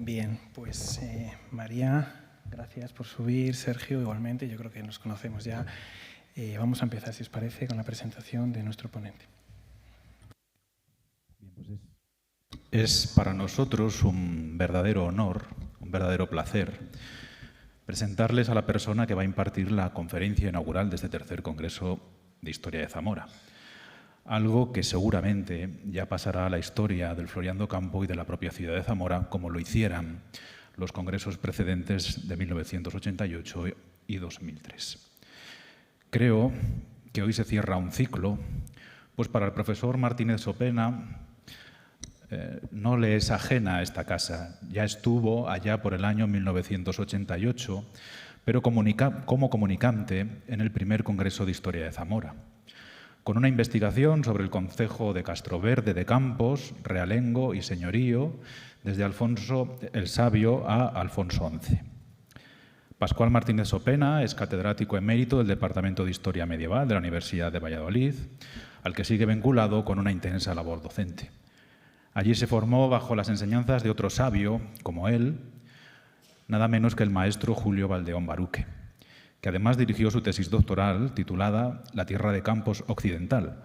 Bien, pues María, gracias por subir. Sergio, igualmente, yo creo que nos conocemos ya. Vamos a empezar, si os parece, con la presentación de nuestro ponente. Bien, pues es para nosotros un verdadero honor, un verdadero placer presentarles a la persona que va a impartir la conferencia inaugural de este tercer Congreso de Historia de Zamora. Algo que seguramente ya pasará a la historia del Floriando Campo y de la propia ciudad de Zamora, como lo hicieran los congresos precedentes de 1988 y 2003. Creo que hoy se cierra un ciclo, pues para el profesor Martínez Sopena no le es ajena a esta casa. Ya estuvo allá por el año 1988, pero como comunicante en el primer Congreso de Historia de Zamora, con una investigación sobre el concejo de Castroverde de Campos, Realengo y Señorío, desde Alfonso el Sabio a Alfonso XI. Pascual Martínez Sopena es catedrático emérito del Departamento de Historia Medieval de la Universidad de Valladolid, al que sigue vinculado con una intensa labor docente. Allí se formó bajo las enseñanzas de otro sabio, como él, nada menos que el maestro Julio Valdeón Baruque, que además dirigió su tesis doctoral titulada La Tierra de Campos Occidental,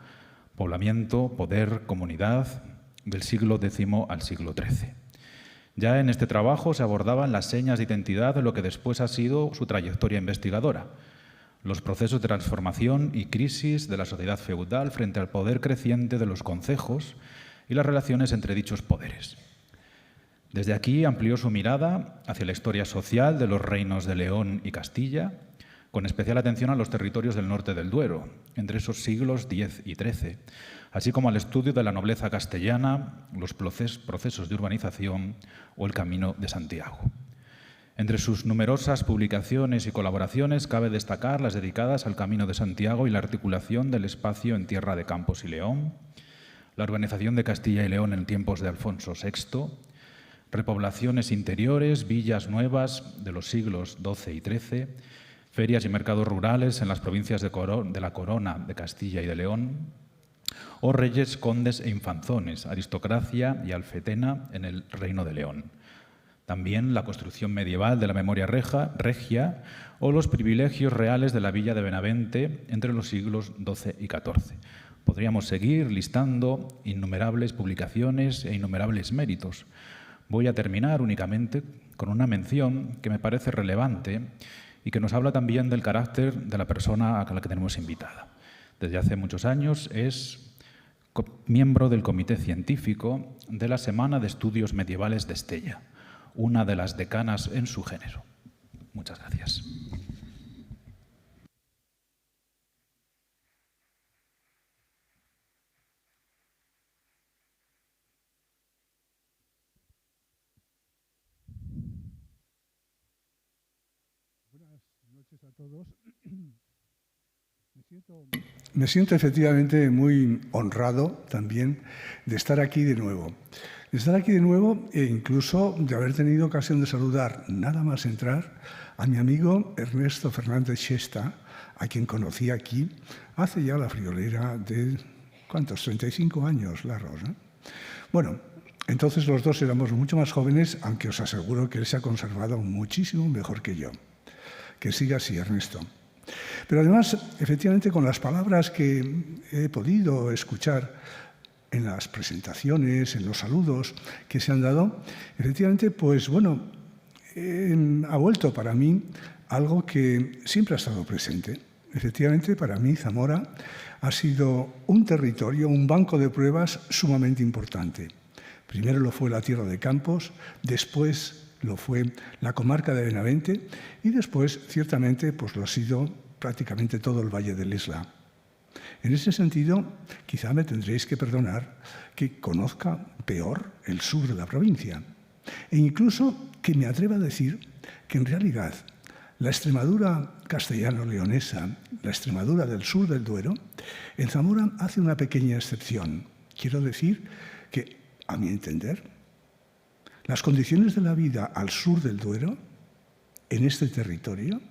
poblamiento, poder, comunidad del siglo X al siglo XIII. Ya en este trabajo se abordaban las señas de identidad de lo que después ha sido su trayectoria investigadora, los procesos de transformación y crisis de la sociedad feudal frente al poder creciente de los concejos y las relaciones entre dichos poderes. Desde aquí amplió su mirada hacia la historia social de los reinos de León y Castilla, con especial atención a los territorios del norte del Duero, entre esos siglos X y XIII, así como al estudio de la nobleza castellana, los procesos de urbanización o el Camino de Santiago. Entre sus numerosas publicaciones y colaboraciones cabe destacar las dedicadas al Camino de Santiago y la articulación del espacio en tierra de Campos y León, la urbanización de Castilla y León en tiempos de Alfonso VI, repoblaciones interiores, villas nuevas de los siglos XII y XIII, ferias y mercados rurales en las provincias de la Corona de Castilla y de León, o reyes, condes e infanzones, aristocracia y alfetena en el Reino de León. También la construcción medieval de la memoria regia o los privilegios reales de la villa de Benavente entre los siglos XII y XIV. Podríamos seguir listando innumerables publicaciones e innumerables méritos. Voy a terminar únicamente con una mención que me parece relevante y que nos habla también del carácter de la persona a la que tenemos invitada. Desde hace muchos años es miembro del Comité Científico de la Semana de Estudios Medievales de Estella, una de las decanas en su género. Muchas gracias. Buenas noches a todos. Me siento efectivamente muy honrado también de estar aquí de nuevo. E incluso de haber tenido ocasión de saludar, nada más entrar, a mi amigo Ernesto Fernández Xesta, a quien conocí aquí hace ya la friolera de, ¿cuántos? 35 años largos, ¿no? Bueno, entonces los dos éramos mucho más jóvenes, aunque os aseguro que él se ha conservado muchísimo mejor que yo. Que siga así, Ernesto. Pero además, efectivamente, con las palabras que he podido escuchar en las presentaciones, en los saludos que se han dado, efectivamente, pues bueno, ha vuelto para mí algo que siempre ha estado presente. Efectivamente, para mí Zamora ha sido un territorio, un banco de pruebas sumamente importante. Primero lo fue la tierra de Campos, después lo fue la comarca de Benavente y después, ciertamente, pues lo ha sido prácticamente todo el Valle del Isla. En ese sentido, quizá me tendréis que perdonar que conozca peor el sur de la provincia e incluso que me atreva a decir que en realidad la Extremadura castellano-leonesa, la Extremadura del sur del Duero, en Zamora hace una pequeña excepción. Quiero decir que, a mi entender, las condiciones de la vida al sur del Duero, en este territorio,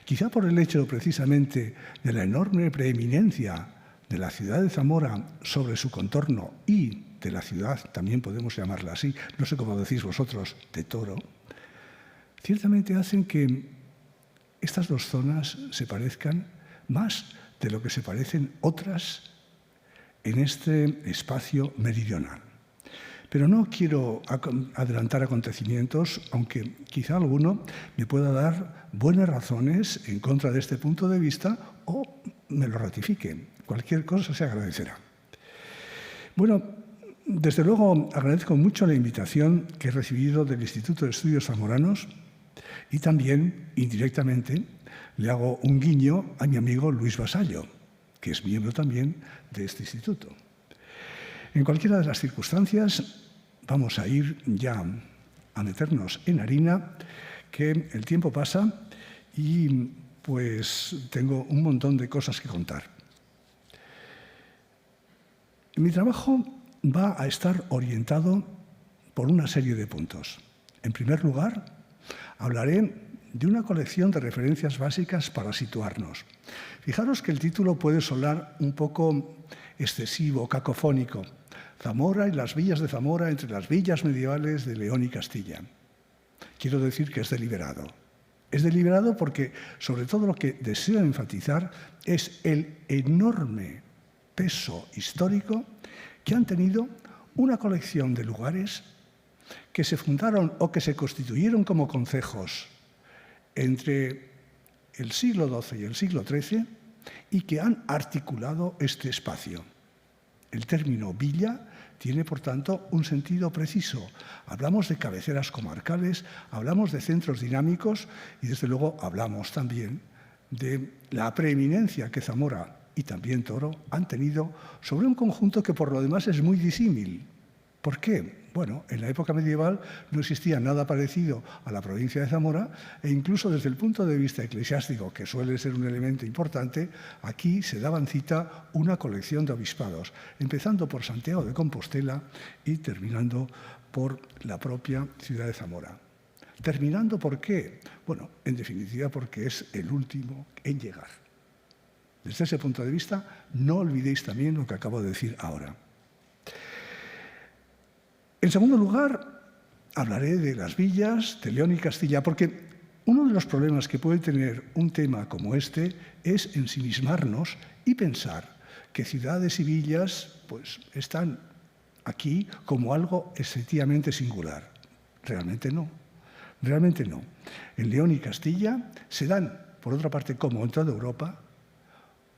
quizá por el hecho precisamente de la enorme preeminencia de la ciudad de Zamora sobre su contorno y de la ciudad, también podemos llamarla así, no sé cómo decís vosotros, de Toro, ciertamente hacen que estas dos zonas se parezcan más de lo que se parecen otras en este espacio meridional. Pero no quiero adelantar acontecimientos, aunque quizá alguno me pueda dar buenas razones en contra de este punto de vista o me lo ratifique. Cualquier cosa se agradecerá. Bueno, desde luego agradezco mucho la invitación que he recibido del Instituto de Estudios Zamoranos y también, indirectamente, le hago un guiño a mi amigo Luis Vasallo, que es miembro también de este instituto. En cualquiera de las circunstancias, vamos a ir ya a meternos en harina, que el tiempo pasa y pues tengo un montón de cosas que contar. Mi trabajo va a estar orientado por una serie de puntos. En primer lugar, hablaré de una colección de referencias básicas para situarnos. Fijaros que el título puede sonar un poco excesivo, cacofónico. Zamora y las villas de Zamora entre las villas medievales de León y Castilla. Quiero decir que es deliberado. Es deliberado porque, sobre todo, lo que deseo enfatizar es el enorme peso histórico que han tenido una colección de lugares que se fundaron o que se constituyeron como concejos entre el siglo XII y el siglo XIII y que han articulado este espacio. El término villa tiene, por tanto, un sentido preciso. Hablamos de cabeceras comarcales, hablamos de centros dinámicos y, desde luego, hablamos también de la preeminencia que Zamora y también Toro han tenido sobre un conjunto que, por lo demás, es muy disímil. ¿Por qué? Bueno, en la época medieval no existía nada parecido a la provincia de Zamora e incluso desde el punto de vista eclesiástico, que suele ser un elemento importante, aquí se daban cita una colección de obispados, empezando por Santiago de Compostela y terminando por la propia ciudad de Zamora. ¿Terminando por qué? Bueno, en definitiva porque es el último en llegar. Desde ese punto de vista, no olvidéis también lo que acabo de decir ahora. En segundo lugar, hablaré de las villas de León y Castilla, porque uno de los problemas que puede tener un tema como este es ensimismarnos y pensar que ciudades y villas pues, están aquí como algo efectivamente singular. Realmente no. Realmente no. En León y Castilla se dan, por otra parte, como en toda Europa,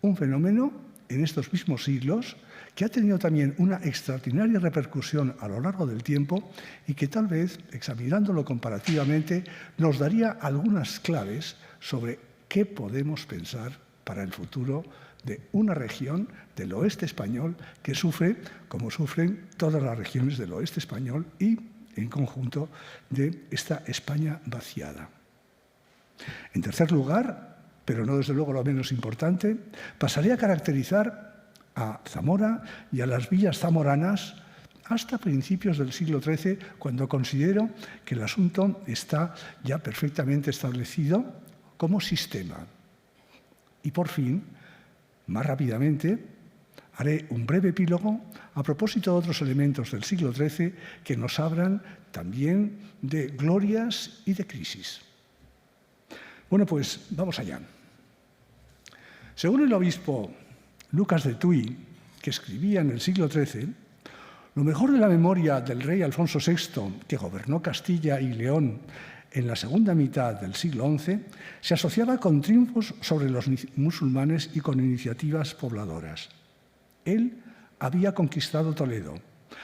un fenómeno en estos mismos siglos que ha tenido también una extraordinaria repercusión a lo largo del tiempo y que tal vez, examinándolo comparativamente, nos daría algunas claves sobre qué podemos pensar para el futuro de una región del oeste español que sufre, como sufren todas las regiones del oeste español y, en conjunto, de esta España vaciada. En tercer lugar, pero no desde luego lo menos importante, pasaré a caracterizar a Zamora y a las villas zamoranas hasta principios del siglo XIII, cuando considero que el asunto está ya perfectamente establecido como sistema. Y por fin, más rápidamente, haré un breve epílogo a propósito de otros elementos del siglo XIII que nos hablan también de glorias y de crisis. Bueno, pues vamos allá. Según el obispo Lucas de Tuy, que escribía en el siglo XIII, lo mejor de la memoria del rey Alfonso VI, que gobernó Castilla y León en la segunda mitad del siglo XI, se asociaba con triunfos sobre los musulmanes y con iniciativas pobladoras. Él había conquistado Toledo.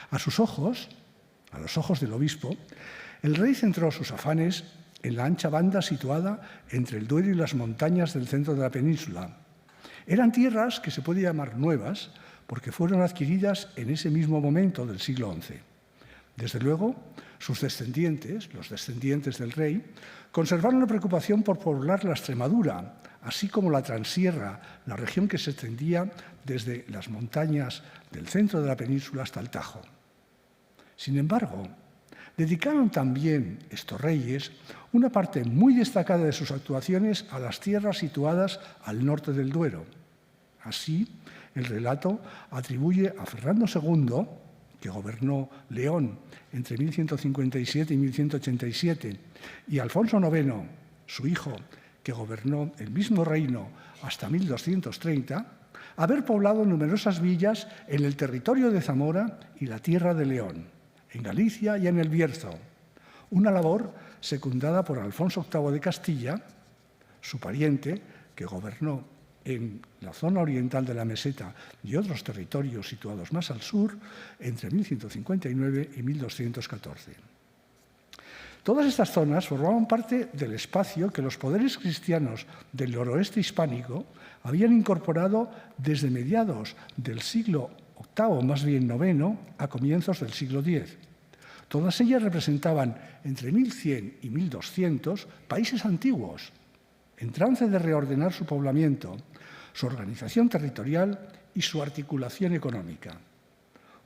A sus ojos, a los ojos del obispo, el rey centró sus afanes en la ancha banda situada entre el Duero y las montañas del centro de la península. Eran tierras que se puede llamar nuevas porque fueron adquiridas en ese mismo momento del siglo XI. Desde luego, sus descendientes, los descendientes del rey, conservaron la preocupación por poblar la Extremadura, así como la Transierra, la región que se extendía desde las montañas del centro de la península hasta el Tajo. Sin embargo, dedicaron también estos reyes una parte muy destacada de sus actuaciones a las tierras situadas al norte del Duero. Así, el relato atribuye a Fernando II, que gobernó León entre 1157 y 1187, y Alfonso IX, su hijo, que gobernó el mismo reino hasta 1230, haber poblado numerosas villas en el territorio de Zamora y la tierra de León, en Galicia y en el Bierzo, una labor secundada por Alfonso VIII de Castilla, su pariente, que gobernó en la zona oriental de la meseta y otros territorios situados más al sur entre 1159 y 1214. Todas estas zonas formaban parte del espacio que los poderes cristianos del noroeste hispánico habían incorporado desde mediados del siglo VIII, más bien IX, a comienzos del siglo X. Todas ellas representaban entre 1100 y 1200 países antiguos, en trance de reordenar su poblamiento, su organización territorial y su articulación económica.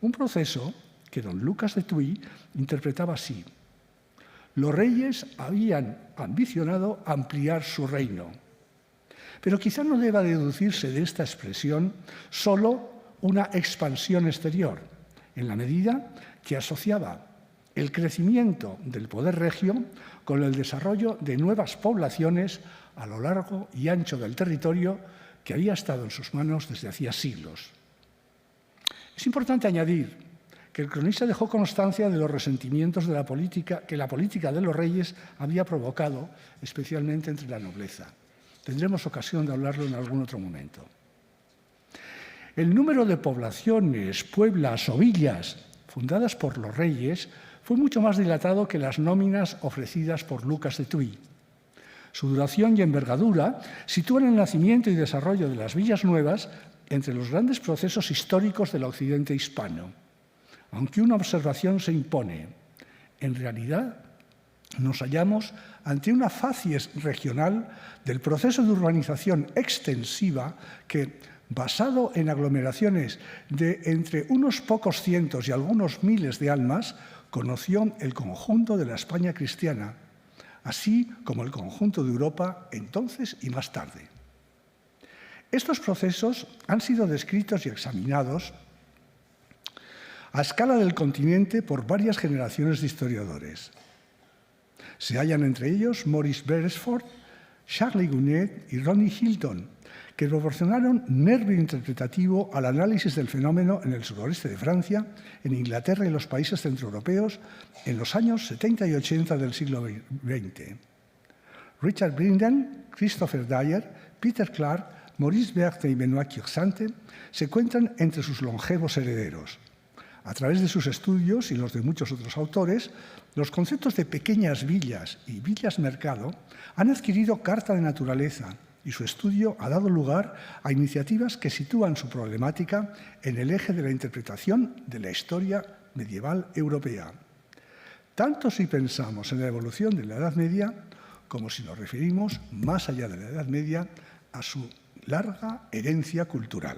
Un proceso que don Lucas de Tuy interpretaba así: los reyes habían ambicionado ampliar su reino, pero quizá no deba deducirse de esta expresión solo una expansión exterior, en la medida que asociaba el crecimiento del poder regio con el desarrollo de nuevas poblaciones a lo largo y ancho del territorio que había estado en sus manos desde hacía siglos. Es importante añadir que el cronista dejó constancia de los resentimientos de la política que la política de los reyes había provocado, especialmente entre la nobleza. Tendremos ocasión de hablarlo en algún otro momento. El número de poblaciones, pueblas o villas fundadas por los reyes fue mucho más dilatado que las nóminas ofrecidas por Lucas de Tuy. Su duración y envergadura sitúan el nacimiento y desarrollo de las villas nuevas entre los grandes procesos históricos del occidente hispano. Aunque una observación se impone, en realidad nos hallamos ante una facies regional del proceso de urbanización extensiva que, basado en aglomeraciones de entre unos pocos cientos y algunos miles de almas, conoció el conjunto de la España cristiana, así como el conjunto de Europa entonces y más tarde. Estos procesos han sido descritos y examinados a escala del continente por varias generaciones de historiadores. Se hallan entre ellos Maurice Beresford, Charles Gonnet y Ronnie Hilton, que proporcionaron nervio interpretativo al análisis del fenómeno en el suroeste de Francia, en Inglaterra y los países centroeuropeos en los años 70 y 80 del siglo XX. Richard Brindan, Christopher Dyer, Peter Clark, Maurice Berthe y Benoît Cursante se cuentan entre sus longevos herederos. A través de sus estudios y los de muchos otros autores, los conceptos de pequeñas villas y villas-mercado han adquirido carta de naturaleza y su estudio ha dado lugar a iniciativas que sitúan su problemática en el eje de la interpretación de la historia medieval europea. Tanto si pensamos en la evolución de la Edad Media como si nos referimos más allá de la Edad Media a su larga herencia cultural.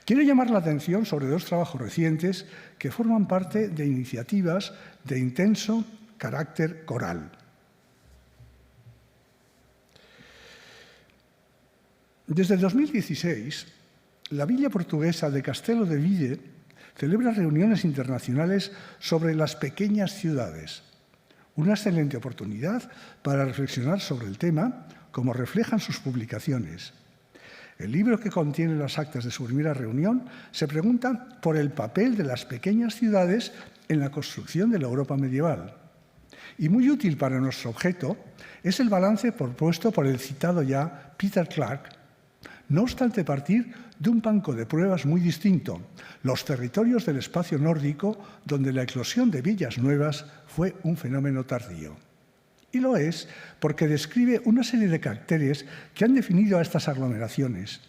Quiero llamar la atención sobre dos trabajos recientes que forman parte de iniciativas de intenso carácter coral. Desde el 2016, la villa portuguesa de Castelo de Ville celebra reuniones internacionales sobre las pequeñas ciudades, una excelente oportunidad para reflexionar sobre el tema, como reflejan sus publicaciones. El libro que contiene las actas de su primera reunión se pregunta por el papel de las pequeñas ciudades en la construcción de la Europa medieval. Y muy útil para nuestro objeto es el balance propuesto por el citado ya Peter Clark, no obstante partir de un banco de pruebas muy distinto, los territorios del espacio nórdico, donde la eclosión de villas nuevas fue un fenómeno tardío. Y lo es porque describe una serie de caracteres que han definido a estas aglomeraciones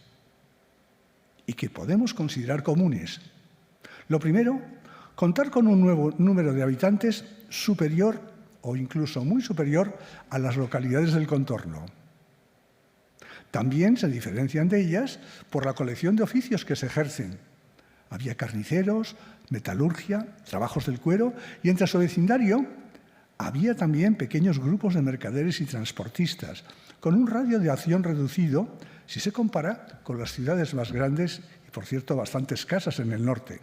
y que podemos considerar comunes. Lo primero, contar con un nuevo número de habitantes superior o incluso muy superior a las localidades del contorno. También se diferencian de ellas por la colección de oficios que se ejercen. Había carniceros, metalurgia, trabajos del cuero y entre su vecindario había también pequeños grupos de mercaderes y transportistas, con un radio de acción reducido si se compara con las ciudades más grandes y, por cierto, bastante escasas en el norte.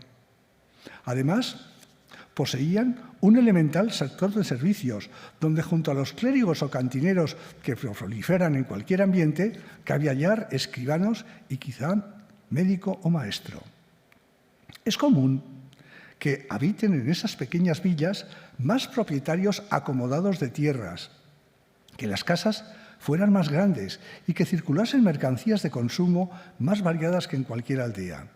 Además, poseían un elemental sector de servicios, donde junto a los clérigos o cantineros que proliferan en cualquier ambiente, cabe hallar escribanos y quizá médico o maestro. Es común que habiten en esas pequeñas villas más propietarios acomodados de tierras, que las casas fueran más grandes y que circulasen mercancías de consumo más variadas que en cualquier aldea.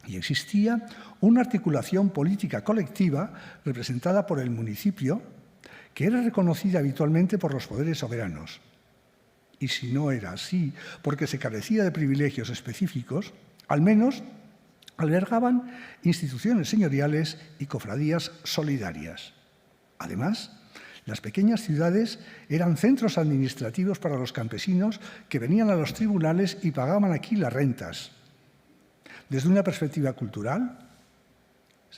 Y existía una articulación política colectiva representada por el municipio, que era reconocida habitualmente por los poderes soberanos. Y si no era así, porque se carecía de privilegios específicos, al menos albergaban instituciones señoriales y cofradías solidarias. Además, las pequeñas ciudades eran centros administrativos para los campesinos que venían a los tribunales y pagaban aquí las rentas. Desde una perspectiva cultural,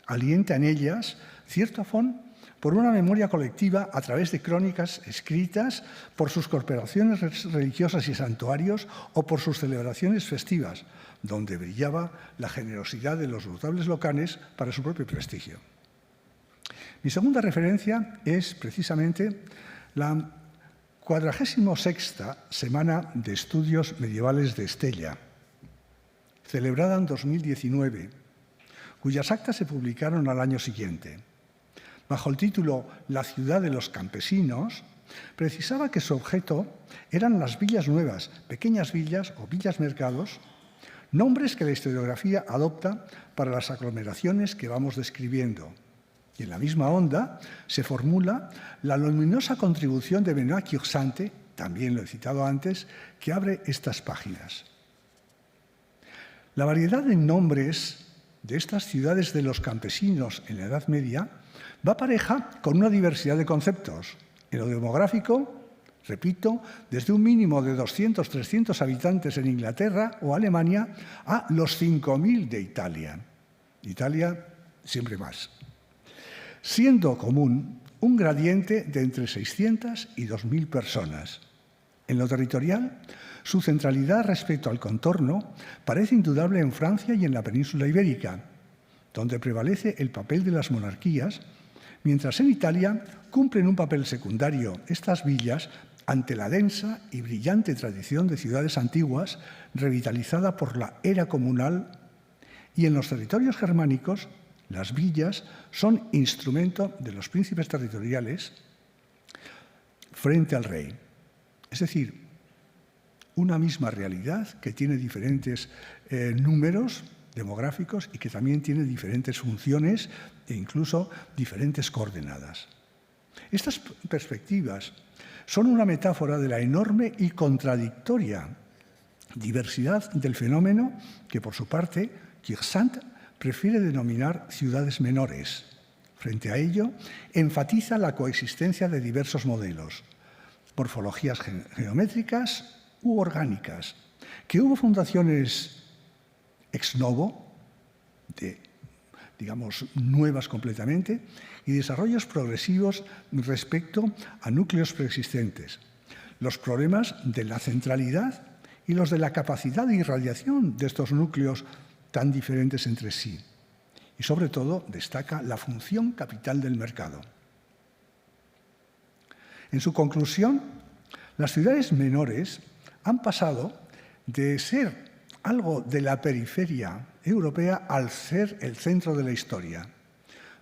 alienta en ellas cierto afán por una memoria colectiva a través de crónicas escritas por sus corporaciones religiosas y santuarios o por sus celebraciones festivas, donde brillaba la generosidad de los notables locales para su propio prestigio. Mi segunda referencia es precisamente la 46ª Semana de Estudios Medievales de Estella, celebrada en 2019, cuyas actas se publicaron al año siguiente. Bajo el título La ciudad de los campesinos, precisaba que su objeto eran las villas nuevas, pequeñas villas o villas mercados, nombres que la historiografía adopta para las aglomeraciones que vamos describiendo. Y en la misma onda se formula la luminosa contribución de Benoît Cure-Sante, también lo he citado antes, que abre estas páginas. La variedad de nombres de estas ciudades de los campesinos en la Edad Media va pareja con una diversidad de conceptos. En lo demográfico, repito, desde un mínimo de 200, 300 habitantes en Inglaterra o Alemania a los 5.000 de Italia. Italia siempre más. Siendo común un gradiente de entre 600 y 2.000 personas. En lo territorial, su centralidad respecto al contorno parece indudable en Francia y en la península ibérica, donde prevalece el papel de las monarquías, mientras en Italia cumplen un papel secundario estas villas ante la densa y brillante tradición de ciudades antiguas revitalizada por la era comunal, y en los territorios germánicos las villas son instrumento de los príncipes territoriales frente al rey. Es decir, una misma realidad que tiene diferentes números demográficos y que también tiene diferentes funciones e incluso diferentes coordenadas. Estas perspectivas son una metáfora de la enorme y contradictoria diversidad del fenómeno que, por su parte, Cure-Sante prefiere denominar ciudades menores. Frente a ello, enfatiza la coexistencia de diversos modelos, morfologías geométricas u orgánicas, que hubo fundaciones ex novo, digamos, nuevas completamente, y desarrollos progresivos respecto a núcleos preexistentes. Los problemas de la centralidad y los de la capacidad de irradiación de estos núcleos tan diferentes entre sí. Y sobre todo destaca la función capital del mercado. En su conclusión, las ciudades menores han pasado de ser algo de la periferia europea al ser el centro de la historia.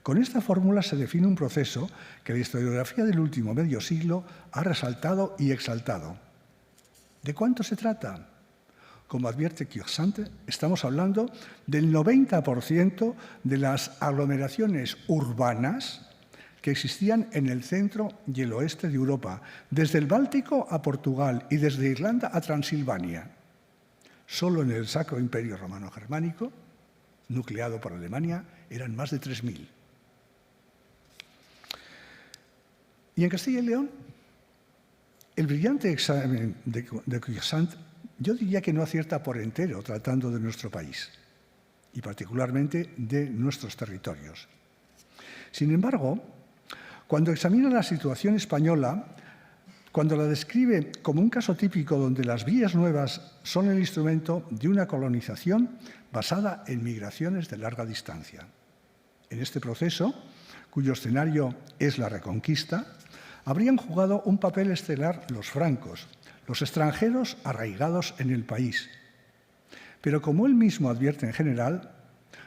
Con esta fórmula se define un proceso que la historiografía del último medio siglo ha resaltado y exaltado. ¿De cuánto se trata? Como advierte Cure-Sante, estamos hablando del 90% de las aglomeraciones urbanas que existían en el centro y el oeste de Europa, desde el Báltico a Portugal y desde Irlanda a Transilvania. Solo en el Sacro Imperio Romano Germánico, nucleado por Alemania, eran más de 3.000. Y en Castilla y León, el brillante examen de Cure-Sante, yo diría que no acierta por entero tratando de nuestro país y particularmente de nuestros territorios. Sin embargo, cuando examina la situación española, cuando la describe como un caso típico donde las villas nuevas son el instrumento de una colonización basada en migraciones de larga distancia. En este proceso, cuyo escenario es la Reconquista, habrían jugado un papel estelar los francos, los extranjeros arraigados en el país. Pero como él mismo advierte en general,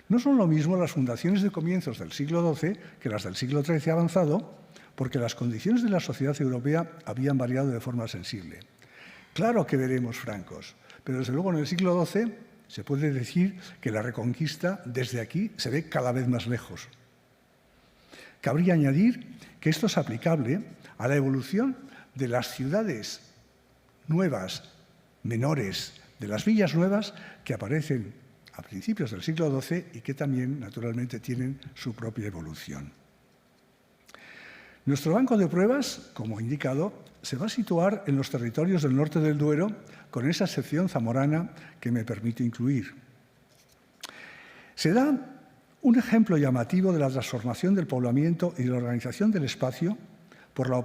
no son lo mismo las fundaciones de comienzos del siglo XII que las del siglo XIII avanzado, porque las condiciones de la sociedad europea habían variado de forma sensible. Claro que veremos francos, pero desde luego en el siglo XII se puede decir que la Reconquista desde aquí se ve cada vez más lejos. Cabría añadir que esto es aplicable a la evolución de las ciudades nuevas, menores, de las villas nuevas que aparecen a principios del siglo XII y que también, naturalmente, tienen su propia evolución. Nuestro banco de pruebas, como indicado, se va a situar en los territorios del norte del Duero, con esa sección zamorana que me permito incluir. Se da un ejemplo llamativo de la transformación del poblamiento y de la organización del espacio por la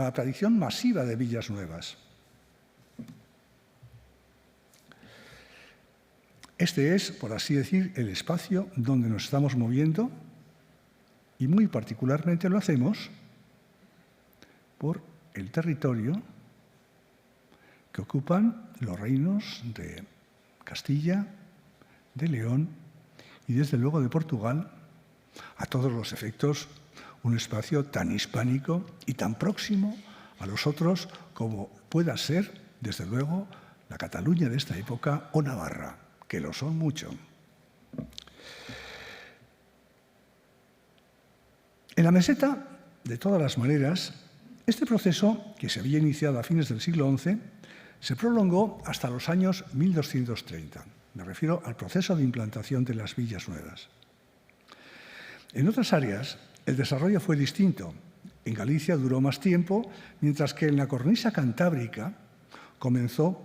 aparición masiva de villas nuevas. Este es, por así decir, el espacio donde nos estamos moviendo y muy particularmente lo hacemos por el territorio que ocupan los reinos de Castilla, de León y desde luego de Portugal, a todos los efectos un espacio tan hispánico y tan próximo a los otros como pueda ser, desde luego, la Cataluña de esta época o Navarra, que lo son mucho. En la meseta, de todas las maneras, este proceso, que se había iniciado a fines del siglo XI, se prolongó hasta los años 1230. Me refiero al proceso de implantación de las villas nuevas. En otras áreas, el desarrollo fue distinto. En Galicia duró más tiempo, mientras que en la cornisa cantábrica comenzó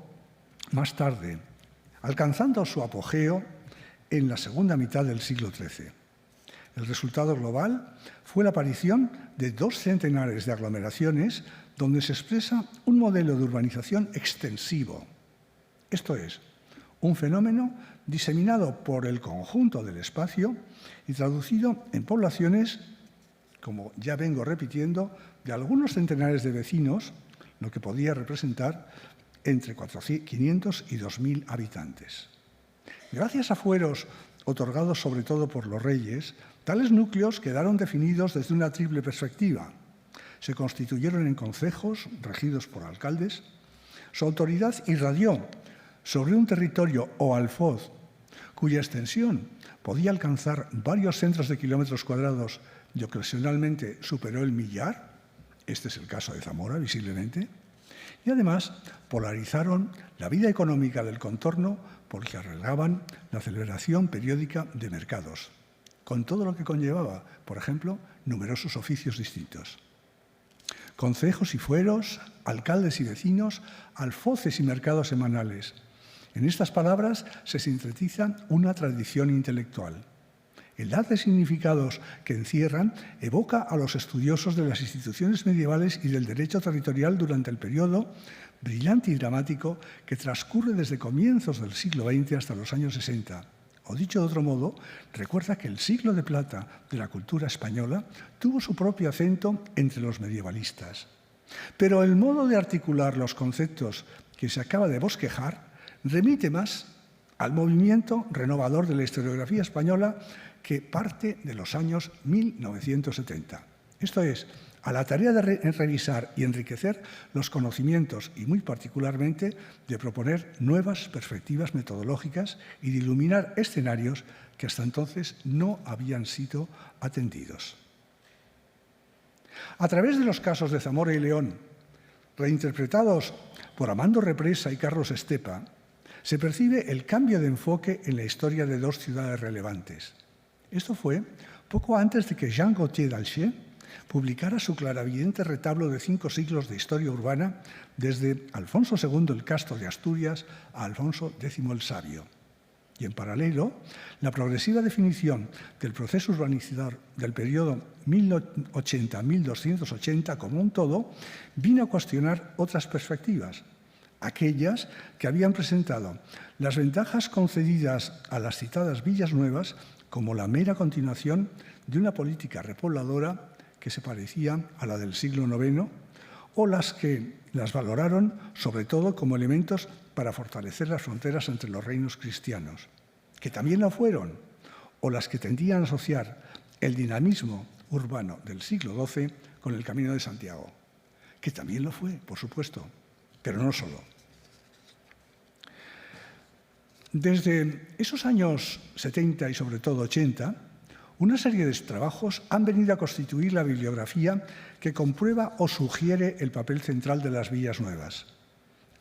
más tarde, alcanzando su apogeo en la segunda mitad del siglo XIII. El resultado global fue la aparición de 2 centenares de aglomeraciones donde se expresa un modelo de urbanización extensivo. Esto es, un fenómeno diseminado por el conjunto del espacio y traducido en poblaciones, como ya vengo repitiendo, de algunos centenares de vecinos, lo que podía representar entre 500 y 2.000 habitantes. Gracias a fueros otorgados sobre todo por los reyes, tales núcleos quedaron definidos desde una triple perspectiva. Se constituyeron en concejos regidos por alcaldes. Su autoridad irradió sobre un territorio o alfoz cuya extensión podía alcanzar varios centros de kilómetros cuadrados y ocasionalmente superó el millar. Este es el caso de Zamora, visiblemente. Y además polarizaron la vida económica del contorno porque arreglaban la celebración periódica de mercados, con todo lo que conllevaba, por ejemplo, numerosos oficios distintos. Concejos y fueros, alcaldes y vecinos, alfoces y mercados semanales. En estas palabras se sintetiza una tradición intelectual. El haz de significados que encierran evoca a los estudiosos de las instituciones medievales y del derecho territorial durante el periodo brillante y dramático que transcurre desde comienzos del siglo XX hasta los años 60. O dicho de otro modo, recuerda que el siglo de plata de la cultura española tuvo su propio acento entre los medievalistas. Pero el modo de articular los conceptos que se acaba de bosquejar remite más al movimiento renovador de la historiografía española que parte de los años 1970. Esto es, a la tarea de revisar y enriquecer los conocimientos y, muy particularmente, de proponer nuevas perspectivas metodológicas y de iluminar escenarios que hasta entonces no habían sido atendidos. A través de los casos de Zamora y León, reinterpretados por Amando Represa y Carlos Estepa, se percibe el cambio de enfoque en la historia de 2 ciudades relevantes. Esto fue poco antes de que Jean Gauthier d'Alger publicara su clarividente retablo de 5 siglos de historia urbana, desde Alfonso II el Casto de Asturias a Alfonso X el Sabio. Y en paralelo, la progresiva definición del proceso urbanizador del periodo 1080-1280 como un todo vino a cuestionar otras perspectivas, aquellas que habían presentado las ventajas concedidas a las citadas villas nuevas como la mera continuación de una política repobladora que se parecía a la del siglo IX, o las que las valoraron sobre todo como elementos para fortalecer las fronteras entre los reinos cristianos, que también lo fueron, o las que tendían a asociar el dinamismo urbano del siglo XII con el Camino de Santiago, que también lo fue, por supuesto, pero no solo. Desde esos años 70 y sobre todo 80, una serie de trabajos han venido a constituir la bibliografía que comprueba o sugiere el papel central de las villas nuevas,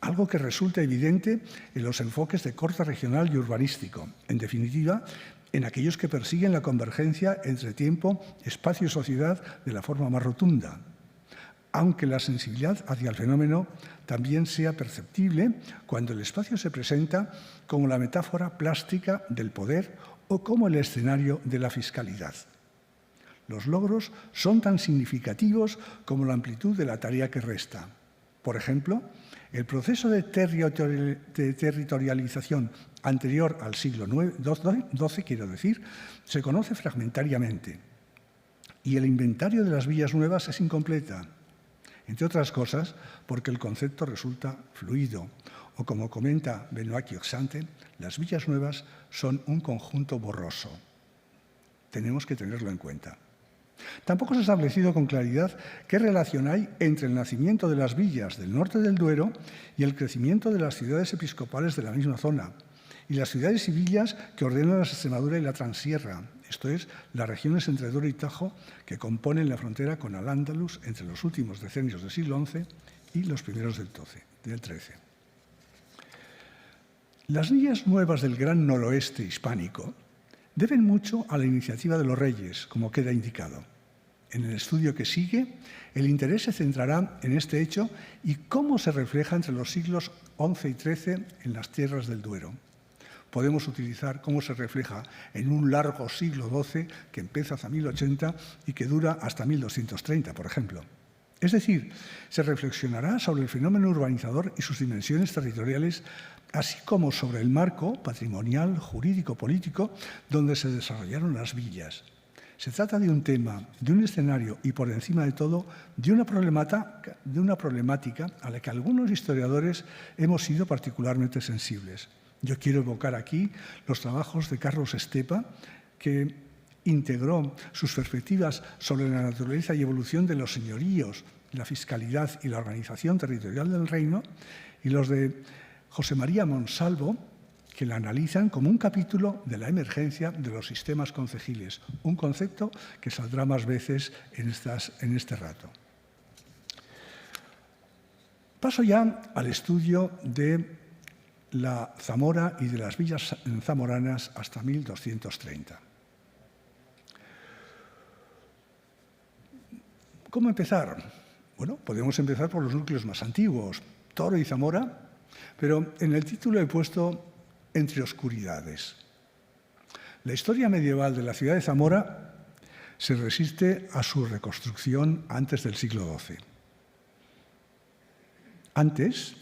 algo que resulta evidente en los enfoques de corte regional y urbanístico, en definitiva, en aquellos que persiguen la convergencia entre tiempo, espacio y sociedad de la forma más rotunda, aunque la sensibilidad hacia el fenómeno también sea perceptible cuando el espacio se presenta como la metáfora plástica del poder o como el escenario de la fiscalidad. Los logros son tan significativos como la amplitud de la tarea que resta. Por ejemplo, el proceso de territorialización anterior al siglo XII, quiero decir, se conoce fragmentariamente y el inventario de las villas nuevas es incompleta, entre otras cosas porque el concepto resulta fluido o, como comenta Benoît Quioxante, las villas nuevas son un conjunto borroso. Tenemos que tenerlo en cuenta. Tampoco se ha establecido con claridad qué relación hay entre el nacimiento de las villas del norte del Duero y el crecimiento de las ciudades episcopales de la misma zona, y las ciudades y villas que ordenan la Extremadura y la Transierra, esto es, las regiones entre Duero y Tajo que componen la frontera con Al-Ándalus entre los últimos decenios del siglo XI y los primeros del XIII. Las villas nuevas del gran noroeste hispánico deben mucho a la iniciativa de los reyes, como queda indicado. En el estudio que sigue, el interés se centrará en este hecho y cómo se refleja entre los siglos XI y XIII en las tierras del Duero. Podemos utilizar cómo se refleja en un largo siglo XII que empieza hasta 1080 y que dura hasta 1230, por ejemplo. Es decir, se reflexionará sobre el fenómeno urbanizador y sus dimensiones territoriales, así como sobre el marco patrimonial, jurídico, político, donde se desarrollaron las villas. Se trata de un tema, de un escenario y, por encima de todo, de una problemática a la que algunos historiadores hemos sido particularmente sensibles. Yo quiero evocar aquí los trabajos de Carlos Estepa, que integró sus perspectivas sobre la naturaleza y evolución de los señoríos, la fiscalidad y la organización territorial del reino, y los de José María Monsalvo, que la analizan como un capítulo de la emergencia de los sistemas concejiles, un concepto que saldrá más veces en este rato. Paso ya al estudio de la Zamora y de las villas zamoranas hasta 1230. ¿Cómo empezar? Bueno, podemos empezar por los núcleos más antiguos, Toro y Zamora, pero en el título he puesto entre oscuridades. La historia medieval de la ciudad de Zamora se resiste a su reconstrucción antes del siglo XII. Antes,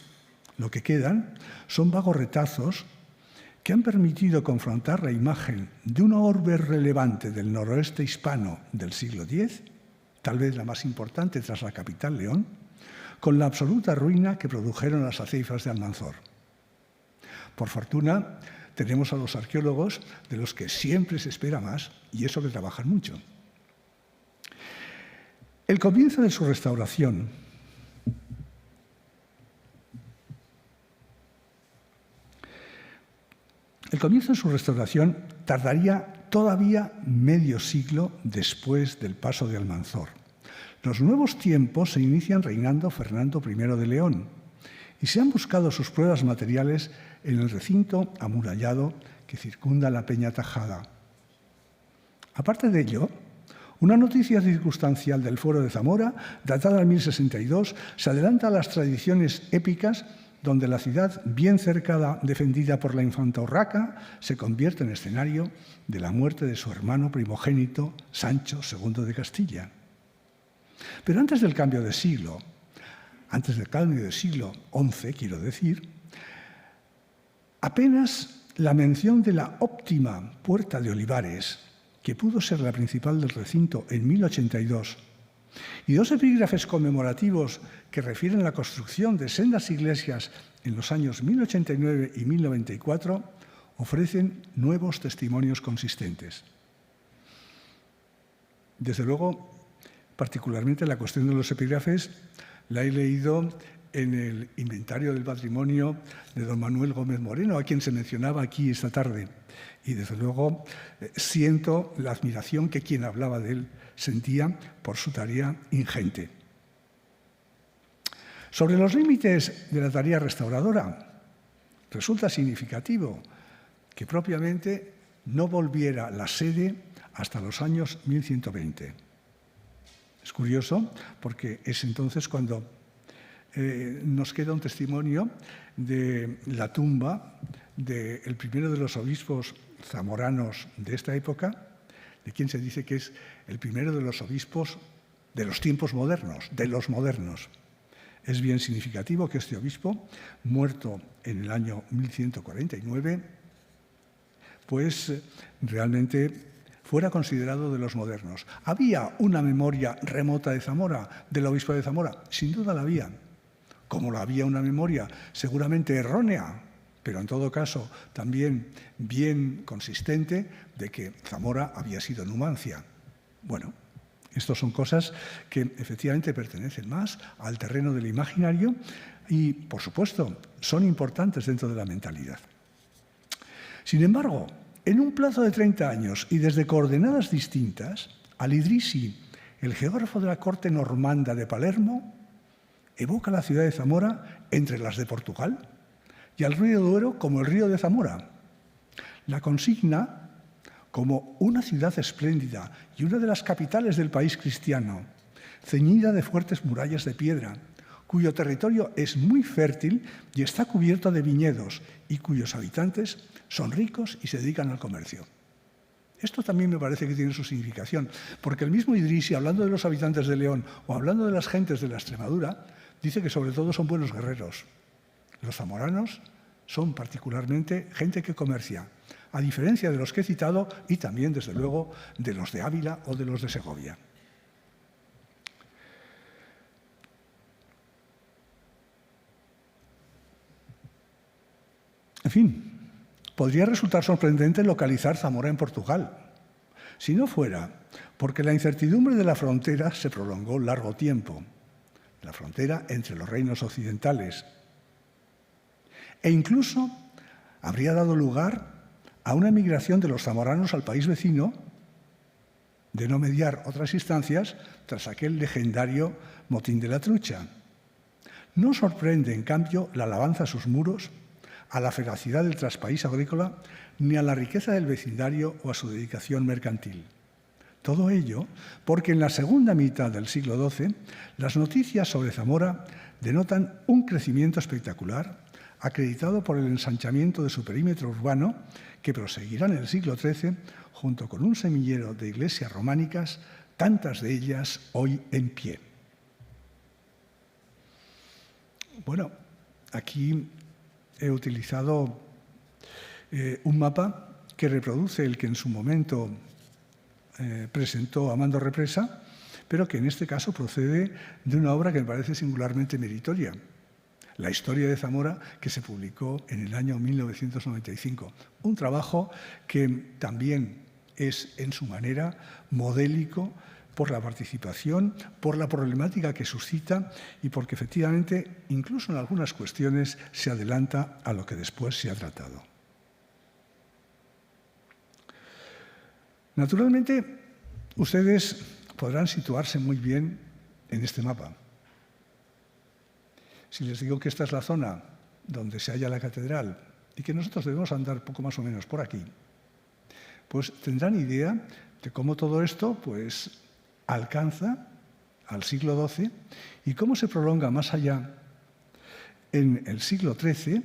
lo que quedan son vagos retazos que han permitido confrontar la imagen de una orbe relevante del noroeste hispano del siglo X, tal vez la más importante tras la capital León, con la absoluta ruina que produjeron las aceifas de Almanzor. Por fortuna, tenemos a los arqueólogos de los que siempre se espera más, y eso que trabajan mucho. El comienzo de su restauración tardaría todavía medio siglo después del paso de Almanzor. Los nuevos tiempos se inician reinando Fernando I de León y se han buscado sus pruebas materiales en el recinto amurallado que circunda la Peña Tajada. Aparte de ello, una noticia circunstancial del Fuero de Zamora, datada en 1062, se adelanta a las tradiciones épicas donde la ciudad, bien cercada, defendida por la infanta Urraca, se convierte en escenario de la muerte de su hermano primogénito, Sancho II de Castilla. Pero antes del cambio de siglo, XI, quiero decir, apenas la mención de la óptima Puerta de Olivares, que pudo ser la principal del recinto en 1082, y 2 epígrafes conmemorativos que refieren a la construcción de sendas iglesias en los años 1089 y 1094, ofrecen nuevos testimonios consistentes. Desde luego, particularmente la cuestión de los epígrafes la he leído en el inventario del patrimonio de don Manuel Gómez Moreno, a quien se mencionaba aquí esta tarde. Y desde luego siento la admiración que quien hablaba de él sentía por su tarea ingente. Sobre los límites de la tarea restauradora, resulta significativo que propiamente no volviera la sede hasta los años 1120. Es curioso porque es entonces cuando nos queda un testimonio de la tumba del primero de los obispos zamoranos de esta época, de quien se dice que es el primero de los obispos de los tiempos modernos, de los modernos. Es bien significativo que este obispo, muerto en el año 1149, pues realmente fuera considerado de los modernos. ¿Había una memoria remota de Zamora, del obispo de Zamora? Sin duda la había. Como la había una memoria seguramente errónea, pero en todo caso también bien consistente, de que Zamora había sido Numancia. Bueno, estas son cosas que efectivamente pertenecen más al terreno del imaginario y, por supuesto, son importantes dentro de la mentalidad. Sin embargo, en un plazo de 30 años y desde coordenadas distintas, Al-Idrisi, el geógrafo de la corte normanda de Palermo, evoca la ciudad de Zamora entre las de Portugal y al río Duero como el río de Zamora. La consigna como una ciudad espléndida y una de las capitales del país cristiano, ceñida de fuertes murallas de piedra, cuyo territorio es muy fértil y está cubierto de viñedos y cuyos habitantes son ricos y se dedican al comercio. Esto también me parece que tiene su significación, porque el mismo Idrisi, hablando de los habitantes de León o hablando de las gentes de la Extremadura, dice que sobre todo son buenos guerreros. Los zamoranos son particularmente gente que comercia, a diferencia de los que he citado y también, desde luego, de los de Ávila o de los de Segovia. En fin, podría resultar sorprendente localizar Zamora en Portugal, si no fuera porque la incertidumbre de la frontera se prolongó largo tiempo, la frontera entre los reinos occidentales, e incluso habría dado lugar a una emigración de los zamoranos al país vecino, de no mediar otras instancias, tras aquel legendario motín de la Trucha. No sorprende, en cambio, la alabanza a sus muros, a la ferocidad del traspaís agrícola, ni a la riqueza del vecindario o a su dedicación mercantil. Todo ello porque en la segunda mitad del siglo XII las noticias sobre Zamora denotan un crecimiento espectacular acreditado por el ensanchamiento de su perímetro urbano que proseguirá en el siglo XIII junto con un semillero de iglesias románicas, tantas de ellas hoy en pie. Bueno, aquí he utilizado un mapa que reproduce el que en su momento presentó Amando Represa, pero que en este caso procede de una obra que me parece singularmente meritoria, La historia de Zamora, que se publicó en el año 1995. Un trabajo que también es, en su manera, modélico por la participación, por la problemática que suscita y porque efectivamente, incluso en algunas cuestiones, se adelanta a lo que después se ha tratado. Naturalmente, ustedes podrán situarse muy bien en este mapa. Si les digo que esta es la zona donde se halla la catedral y que nosotros debemos andar poco más o menos por aquí, pues tendrán idea de cómo todo esto pues, alcanza al siglo XII y cómo se prolonga más allá en el siglo XIII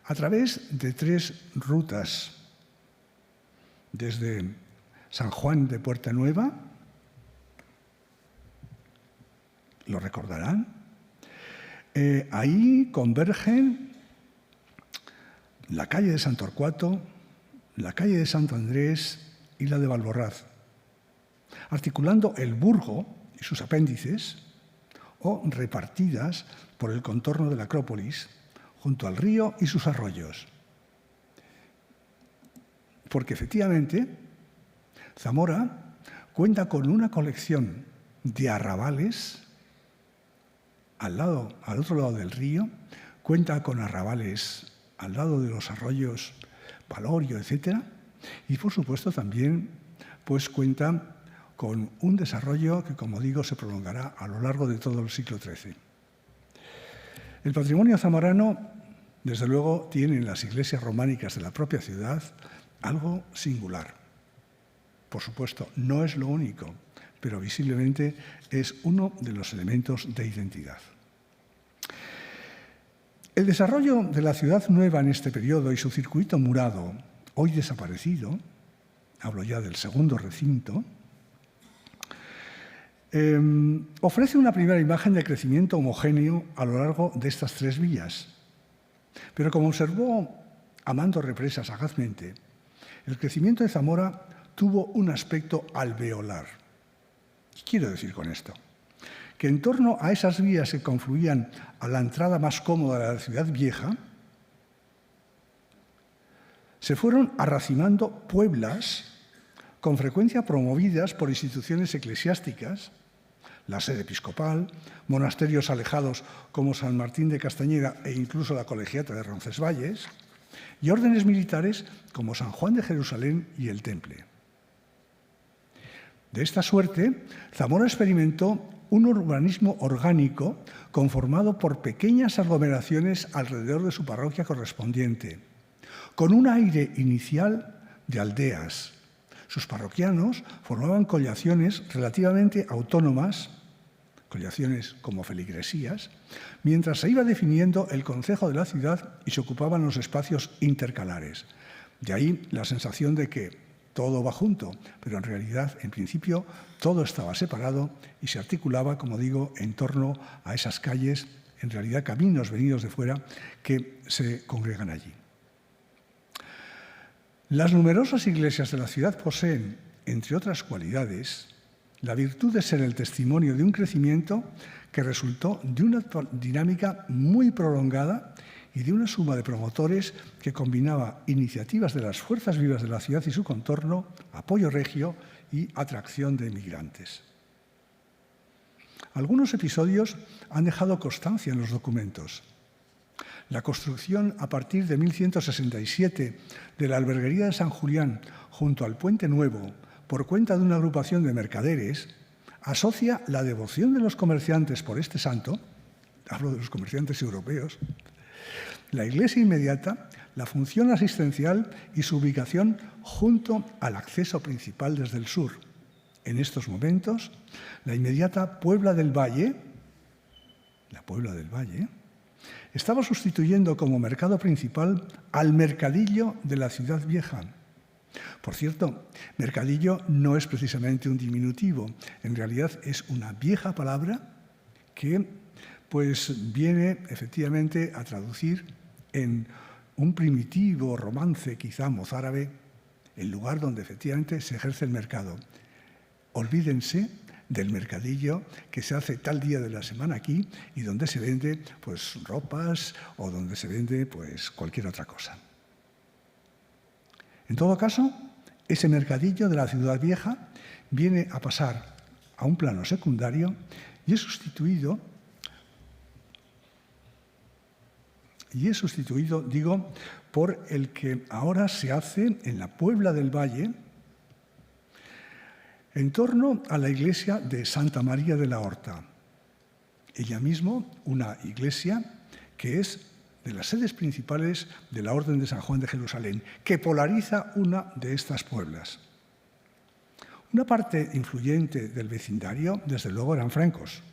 a través de 3 rutas, desde San Juan de Puerta Nueva, lo recordarán, ahí convergen la calle de San Torcuato, la calle de Santo Andrés y la de Valborraz, articulando el Burgo y sus apéndices, o repartidas por el contorno de la Acrópolis, junto al río y sus arroyos. Porque efectivamente Zamora cuenta con una colección de arrabales al otro lado del río, cuenta con arrabales al lado de los arroyos Palorio, etc. Y por supuesto también pues cuenta con un desarrollo que, como digo, se prolongará a lo largo de todo el siglo XIII. El patrimonio zamorano, desde luego, tiene en las iglesias románicas de la propia ciudad algo singular. Por supuesto, no es lo único, pero visiblemente es uno de los elementos de identidad. El desarrollo de la ciudad nueva en este periodo y su circuito murado, hoy desaparecido, hablo ya del segundo recinto, ofrece una primera imagen de crecimiento homogéneo a lo largo de estas tres vías. Pero como observó Amando Represa sagazmente, el crecimiento de Zamora tuvo un aspecto alveolar. ¿Qué quiero decir con esto? Que en torno a esas vías que confluían a la entrada más cómoda de la ciudad vieja, se fueron arracimando pueblas con frecuencia promovidas por instituciones eclesiásticas, la sede episcopal, monasterios alejados como San Martín de Castañeda e incluso la Colegiata de Roncesvalles, y órdenes militares como San Juan de Jerusalén y el Temple. De esta suerte, Zamora experimentó un urbanismo orgánico conformado por pequeñas aglomeraciones alrededor de su parroquia correspondiente, con un aire inicial de aldeas. Sus parroquianos formaban collaciones relativamente autónomas, collaciones como feligresías, mientras se iba definiendo el concejo de la ciudad y se ocupaban los espacios intercalares. De ahí la sensación de que todo va junto, pero en realidad, en principio, todo estaba separado y se articulaba, como digo, en torno a esas calles, en realidad caminos venidos de fuera, que se congregan allí. Las numerosas iglesias de la ciudad poseen, entre otras cualidades, la virtud de ser el testimonio de un crecimiento que resultó de una dinámica muy prolongada y de una suma de promotores que combinaba iniciativas de las fuerzas vivas de la ciudad y su contorno, apoyo regio y atracción de emigrantes. Algunos episodios han dejado constancia en los documentos. La construcción a partir de 1167 de la alberguería de San Julián junto al Puente Nuevo por cuenta de una agrupación de mercaderes asocia la devoción de los comerciantes por este santo, hablo de los comerciantes europeos, la iglesia inmediata, la función asistencial y su ubicación junto al acceso principal desde el sur. En estos momentos, la inmediata Puebla del Valle, estaba sustituyendo como mercado principal al mercadillo de la ciudad vieja. Por cierto, mercadillo no es precisamente un diminutivo, en realidad es una vieja palabra que pues viene efectivamente a traducir en un primitivo romance, quizá mozárabe, el lugar donde efectivamente se ejerce el mercado. Olvídense del mercadillo que se hace tal día de la semana aquí y donde se vende pues ropas o donde se vende pues cualquier otra cosa. En todo caso, ese mercadillo de la ciudad vieja viene a pasar a un plano secundario y es sustituido, digo, por el que ahora se hace en la Puebla del Valle, en torno a la iglesia de Santa María de la Horta. Ella mismo, una iglesia que es de las sedes principales de la Orden de San Juan de Jerusalén, que polariza una de estas pueblas. Una parte influyente del vecindario, desde luego, eran francos.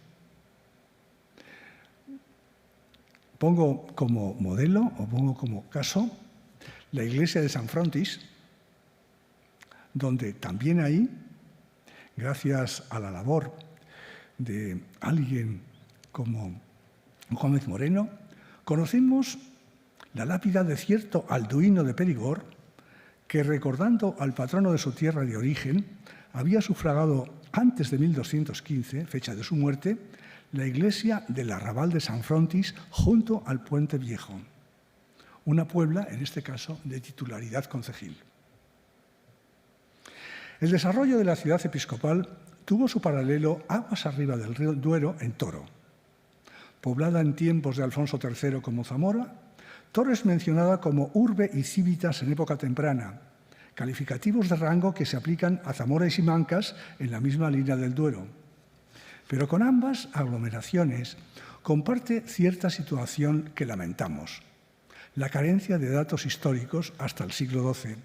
Pongo como modelo, o pongo como caso, la iglesia de San Frontis, donde también ahí, gracias a la labor de alguien como Gómez Moreno, conocemos la lápida de cierto Alduino de Perigord, que, recordando al patrono de su tierra de origen, había sufragado antes de 1215, fecha de su muerte, la iglesia del arrabal de San Frontis junto al Puente Viejo, una puebla, en este caso, de titularidad concejil. El desarrollo de la ciudad episcopal tuvo su paralelo aguas arriba del río Duero en Toro. Poblada en tiempos de Alfonso III como Zamora, Toro es mencionada como urbe y civitas en época temprana, calificativos de rango que se aplican a Zamora y Simancas en la misma línea del Duero. Pero con ambas aglomeraciones comparte cierta situación que lamentamos: la carencia de datos históricos hasta el siglo XII,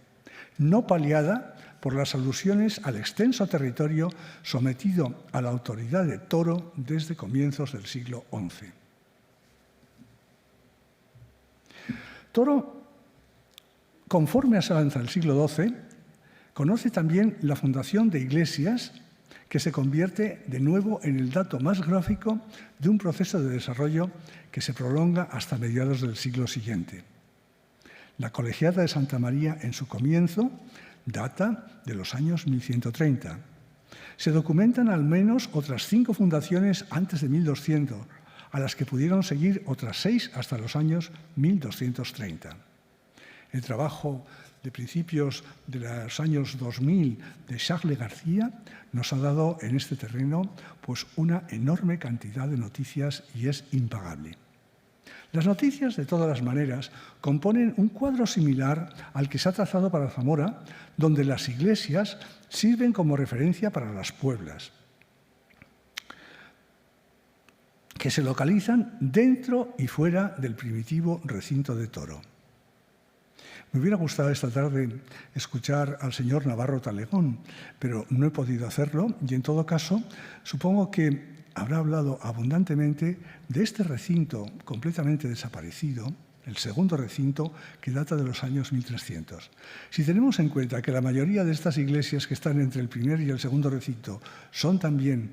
no paliada por las alusiones al extenso territorio sometido a la autoridad de Toro desde comienzos del siglo XI. Toro, conforme se avanza el siglo XII, conoce también la fundación de iglesias, que se convierte de nuevo en el dato más gráfico de un proceso de desarrollo que se prolonga hasta mediados del siglo siguiente. La Colegiata de Santa María, en su comienzo, data de los años 1130. Se documentan al menos otras 5 fundaciones antes de 1200, a las que pudieron seguir otras 6 hasta los años 1230. El trabajo de principios de los años 2000 de Charles García nos ha dado en este terreno pues, una enorme cantidad de noticias y es impagable. Las noticias, de todas las maneras, componen un cuadro similar al que se ha trazado para Zamora, donde las iglesias sirven como referencia para las pueblas, que se localizan dentro y fuera del primitivo recinto de Toro. Me hubiera gustado esta tarde escuchar al señor Navarro Talegón, pero no he podido hacerlo y, en todo caso, supongo que habrá hablado abundantemente de este recinto completamente desaparecido, el segundo recinto, que data de los años 1300. Si tenemos en cuenta que la mayoría de estas iglesias que están entre el primer y el segundo recinto son también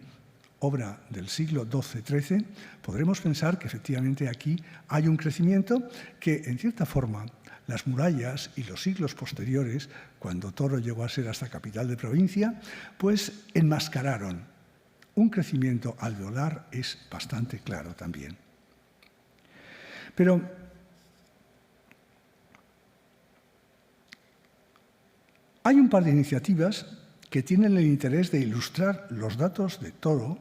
obra del siglo XII-XIII, podremos pensar que efectivamente aquí hay un crecimiento que, en cierta forma, las murallas y los siglos posteriores, cuando Toro llegó a ser hasta capital de provincia, pues enmascararon. Un crecimiento alveolar es bastante claro también. Pero hay un par de iniciativas que tienen el interés de ilustrar los datos de Toro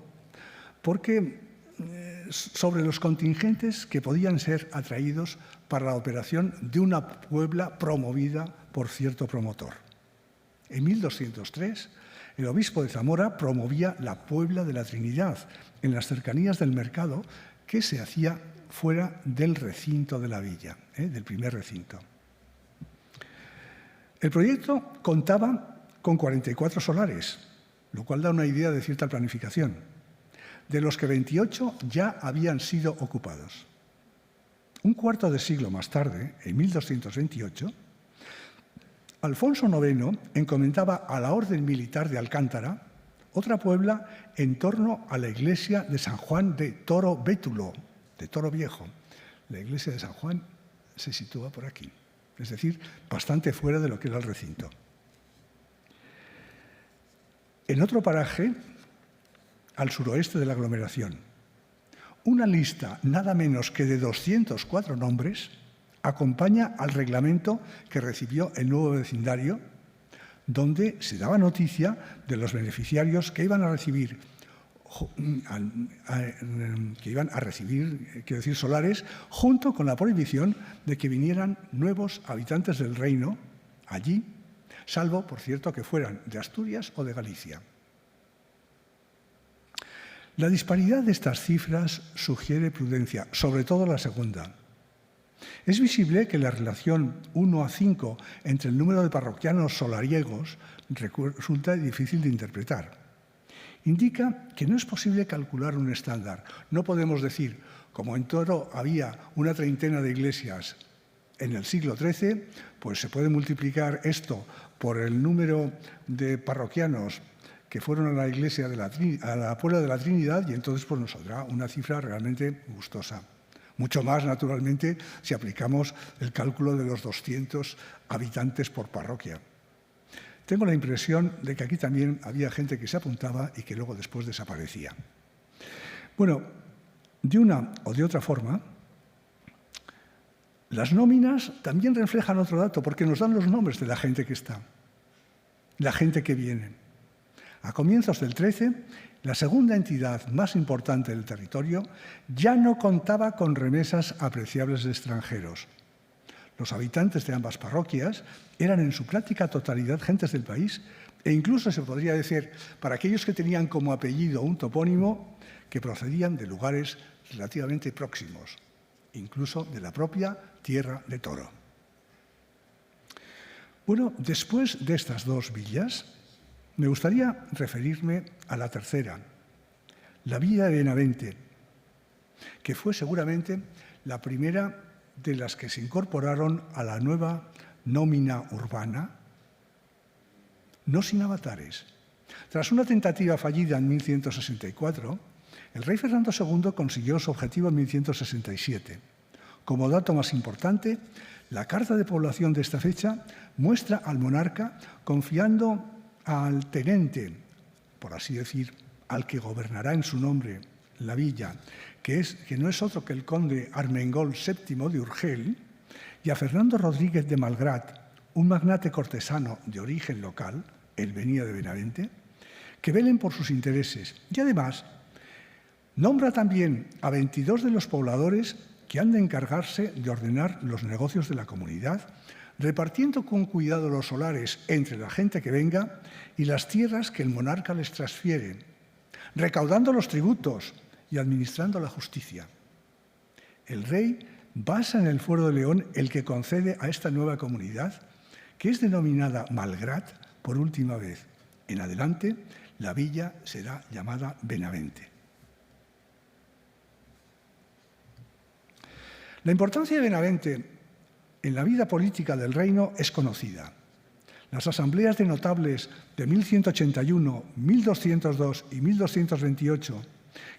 sobre los contingentes que podían ser atraídos para la operación de una puebla promovida por cierto promotor. En 1203, el obispo de Zamora promovía la Puebla de la Trinidad en las cercanías del mercado que se hacía fuera del recinto de la villa, del primer recinto. El proyecto contaba con 44 solares, lo cual da una idea de cierta planificación, de los que 28 ya habían sido ocupados. Un cuarto de siglo más tarde, en 1228, Alfonso IX encomendaba a la Orden Militar de Alcántara otra puebla en torno a la iglesia de San Juan de Toro Bétulo, de Toro Viejo. La iglesia de San Juan se sitúa por aquí, es decir, bastante fuera de lo que era el recinto. En otro paraje, al suroeste de la aglomeración, una lista nada menos que de 204 nombres acompaña al reglamento que recibió el nuevo vecindario, donde se daba noticia de los beneficiarios que iban a recibir, quiero decir, solares, junto con la prohibición de que vinieran nuevos habitantes del reino allí, salvo, por cierto, que fueran de Asturias o de Galicia. La disparidad de estas cifras sugiere prudencia, sobre todo la segunda. Es visible que la relación 1 a 5 entre el número de parroquianos solariegos resulta difícil de interpretar. Indica que no es posible calcular un estándar. No podemos decir, como en Toro había una treintena de iglesias en el siglo XIII, pues se puede multiplicar esto por el número de parroquianos que fueron a la iglesia a la Puebla de la Trinidad y entonces pues, nos saldrá una cifra realmente gustosa. Mucho más, naturalmente, si aplicamos el cálculo de los 200 habitantes por parroquia. Tengo la impresión de que aquí también había gente que se apuntaba y que luego después desaparecía. Bueno, de una o de otra forma, las nóminas también reflejan otro dato, porque nos dan los nombres de la gente que está, la gente que viene. A comienzos del 13, la segunda entidad más importante del territorio ya no contaba con remesas apreciables de extranjeros. Los habitantes de ambas parroquias eran en su práctica totalidad gentes del país e incluso se podría decir, para aquellos que tenían como apellido un topónimo, que procedían de lugares relativamente próximos, incluso de la propia Tierra de Toro. Bueno, después de estas dos villas, me gustaría referirme a la tercera, la villa de Benavente, que fue seguramente la primera de las que se incorporaron a la nueva nómina urbana, no sin avatares. Tras una tentativa fallida en 1164, el rey Fernando II consiguió su objetivo en 1167. Como dato más importante, la carta de población de esta fecha muestra al monarca confiando al tenente, por así decir, al que gobernará en su nombre la villa, que no es otro que el conde Armengol VII de Urgel, y a Fernando Rodríguez de Malgrat, un magnate cortesano de origen local, él venía de Benavente, que velen por sus intereses. Y además, nombra también a 22 de los pobladores que han de encargarse de ordenar los negocios de la comunidad, repartiendo con cuidado los solares entre la gente que venga y las tierras que el monarca les transfiere, recaudando los tributos y administrando la justicia. El rey basa en el Fuero de León el que concede a esta nueva comunidad, que es denominada Malgrat por última vez. En adelante, la villa será llamada Benavente. La importancia de Benavente en la vida política del reino es conocida. Las asambleas de notables de 1181, 1202 y 1228,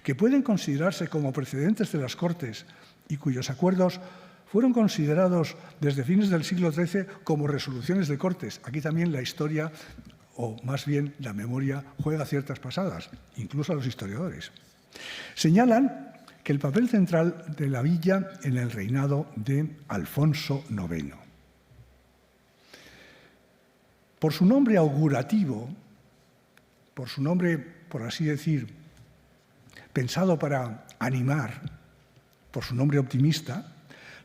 que pueden considerarse como precedentes de las Cortes y cuyos acuerdos fueron considerados desde fines del siglo XIII como resoluciones de Cortes. Aquí también la historia, o más bien la memoria, juega ciertas pasadas, incluso a los historiadores. Señalan que el papel central de la villa en el reinado de Alfonso IX. Por su nombre augurativo, por su nombre, por así decir, pensado para animar, por su nombre optimista,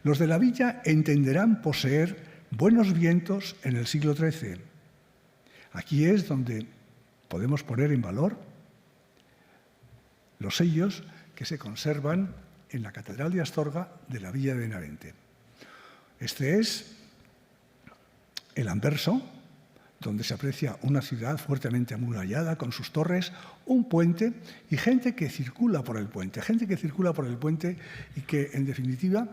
los de la villa entenderán poseer buenos vientos en el siglo XIII. Aquí es donde podemos poner en valor los sellos que se conservan en la Catedral de Astorga de la villa de Benavente. Este es el anverso, donde se aprecia una ciudad fuertemente amurallada con sus torres, un puente y gente que circula por el puente. Y que, en definitiva,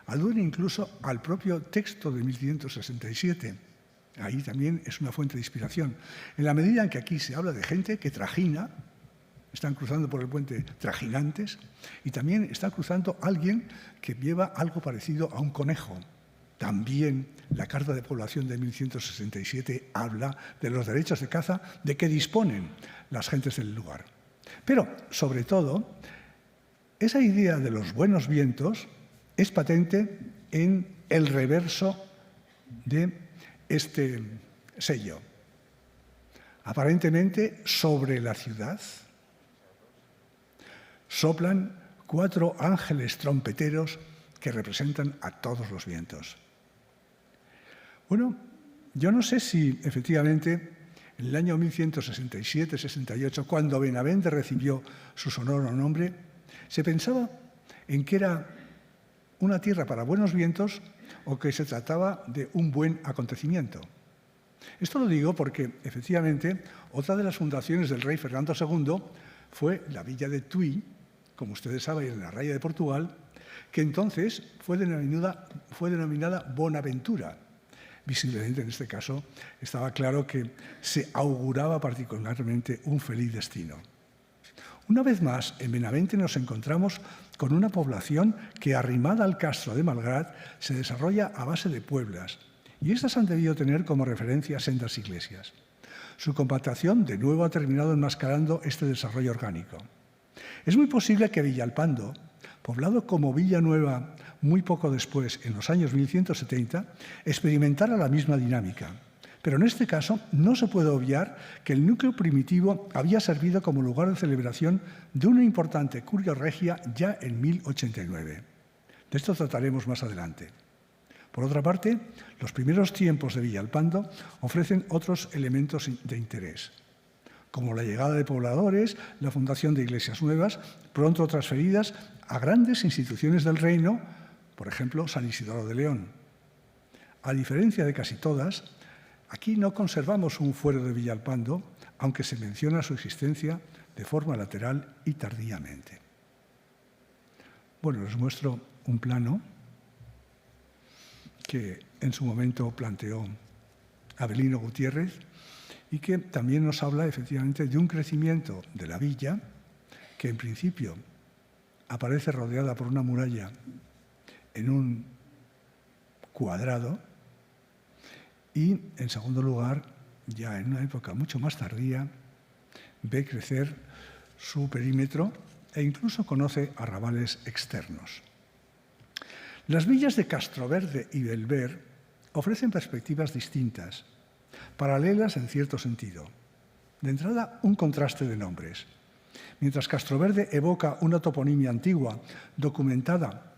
alude incluso al propio texto de 1567. Ahí también es una fuente de inspiración. En la medida en que aquí se habla de gente que trajina, están cruzando por el puente trajinantes, y también está cruzando alguien que lleva algo parecido a un conejo. También la Carta de Población de 1167 habla de los derechos de caza de que disponen las gentes del lugar. Pero, sobre todo, esa idea de los buenos vientos es patente en el reverso de este sello. Aparentemente, sobre la ciudad soplan 4 ángeles trompeteros que representan a todos los vientos. Bueno, yo no sé si efectivamente en el año 1167-68, cuando Benavente recibió su sonoro nombre, se pensaba en que era una tierra para buenos vientos o que se trataba de un buen acontecimiento. Esto lo digo porque, efectivamente, otra de las fundaciones del rey Fernando II fue la villa de Tui, como ustedes saben, en la Raya de Portugal, que entonces fue denominada Bonaventura. Visiblemente, en este caso, estaba claro que se auguraba particularmente un feliz destino. Una vez más, en Benavente nos encontramos con una población que, arrimada al castro de Malgrat, se desarrolla a base de pueblas, y estas han debido tener como referencia sendas iglesias. Su compactación de nuevo ha terminado enmascarando este desarrollo orgánico. Es muy posible que Villalpando, poblado como Villanueva muy poco después, en los años 1170, experimentara la misma dinámica. Pero en este caso no se puede obviar que el núcleo primitivo había servido como lugar de celebración de una importante curia regia ya en 1089. De esto trataremos más adelante. Por otra parte, los primeros tiempos de Villalpando ofrecen otros elementos de interés, como la llegada de pobladores, la fundación de iglesias nuevas, pronto transferidas a grandes instituciones del reino, por ejemplo, San Isidoro de León. A diferencia de casi todas, aquí no conservamos un fuero de Villalpando, aunque se menciona su existencia de forma lateral y tardíamente. Bueno, les muestro un plano que en su momento planteó Avelino Gutiérrez y que también nos habla efectivamente de un crecimiento de la villa que en principio aparece rodeada por una muralla en un cuadrado y, en segundo lugar, ya en una época mucho más tardía, ve crecer su perímetro e incluso conoce arrabales externos. Las villas de Castroverde y Belver ofrecen perspectivas distintas, paralelas en cierto sentido. De entrada, un contraste de nombres. Mientras Castroverde evoca una toponimia antigua documentada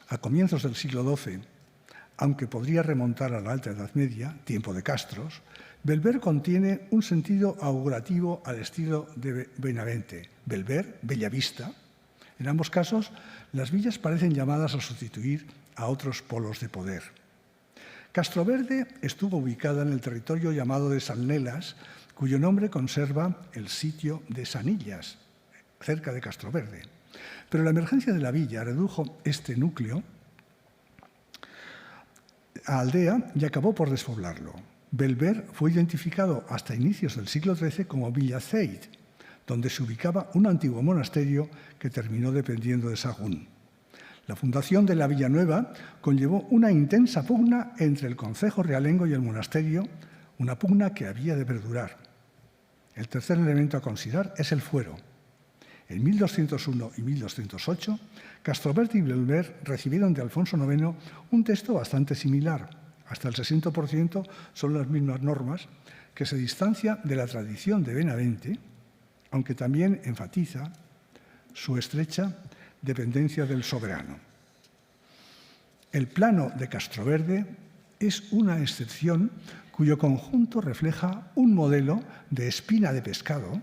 a comienzos del siglo XII, aunque podría remontar a la Alta Edad Media, tiempo de castros, Belver contiene un sentido augurativo al estilo de Benavente. Belver, Bellavista. En ambos casos, las villas parecen llamadas a sustituir a otros polos de poder. Castroverde estuvo ubicada en el territorio llamado de Sannelas, cuyo nombre conserva el sitio de Sanillas, cerca de Castroverde. Pero la emergencia de la villa redujo este núcleo a aldea y acabó por despoblarlo. Belver fue identificado hasta inicios del siglo XIII como Villaceit, donde se ubicaba un antiguo monasterio que terminó dependiendo de Sahagún. La fundación de la Villanueva conllevó una intensa pugna entre el concejo realengo y el monasterio, una pugna que había de perdurar. El tercer elemento a considerar es el fuero. En 1201 y 1208, Castroverde y Belver recibieron de Alfonso IX un texto bastante similar. Hasta el 60% son las mismas normas, que se distancia de la tradición de Benavente, aunque también enfatiza su estrecha dependencia del soberano. El plano de Castroverde es una excepción cuyo conjunto refleja un modelo de espina de pescado,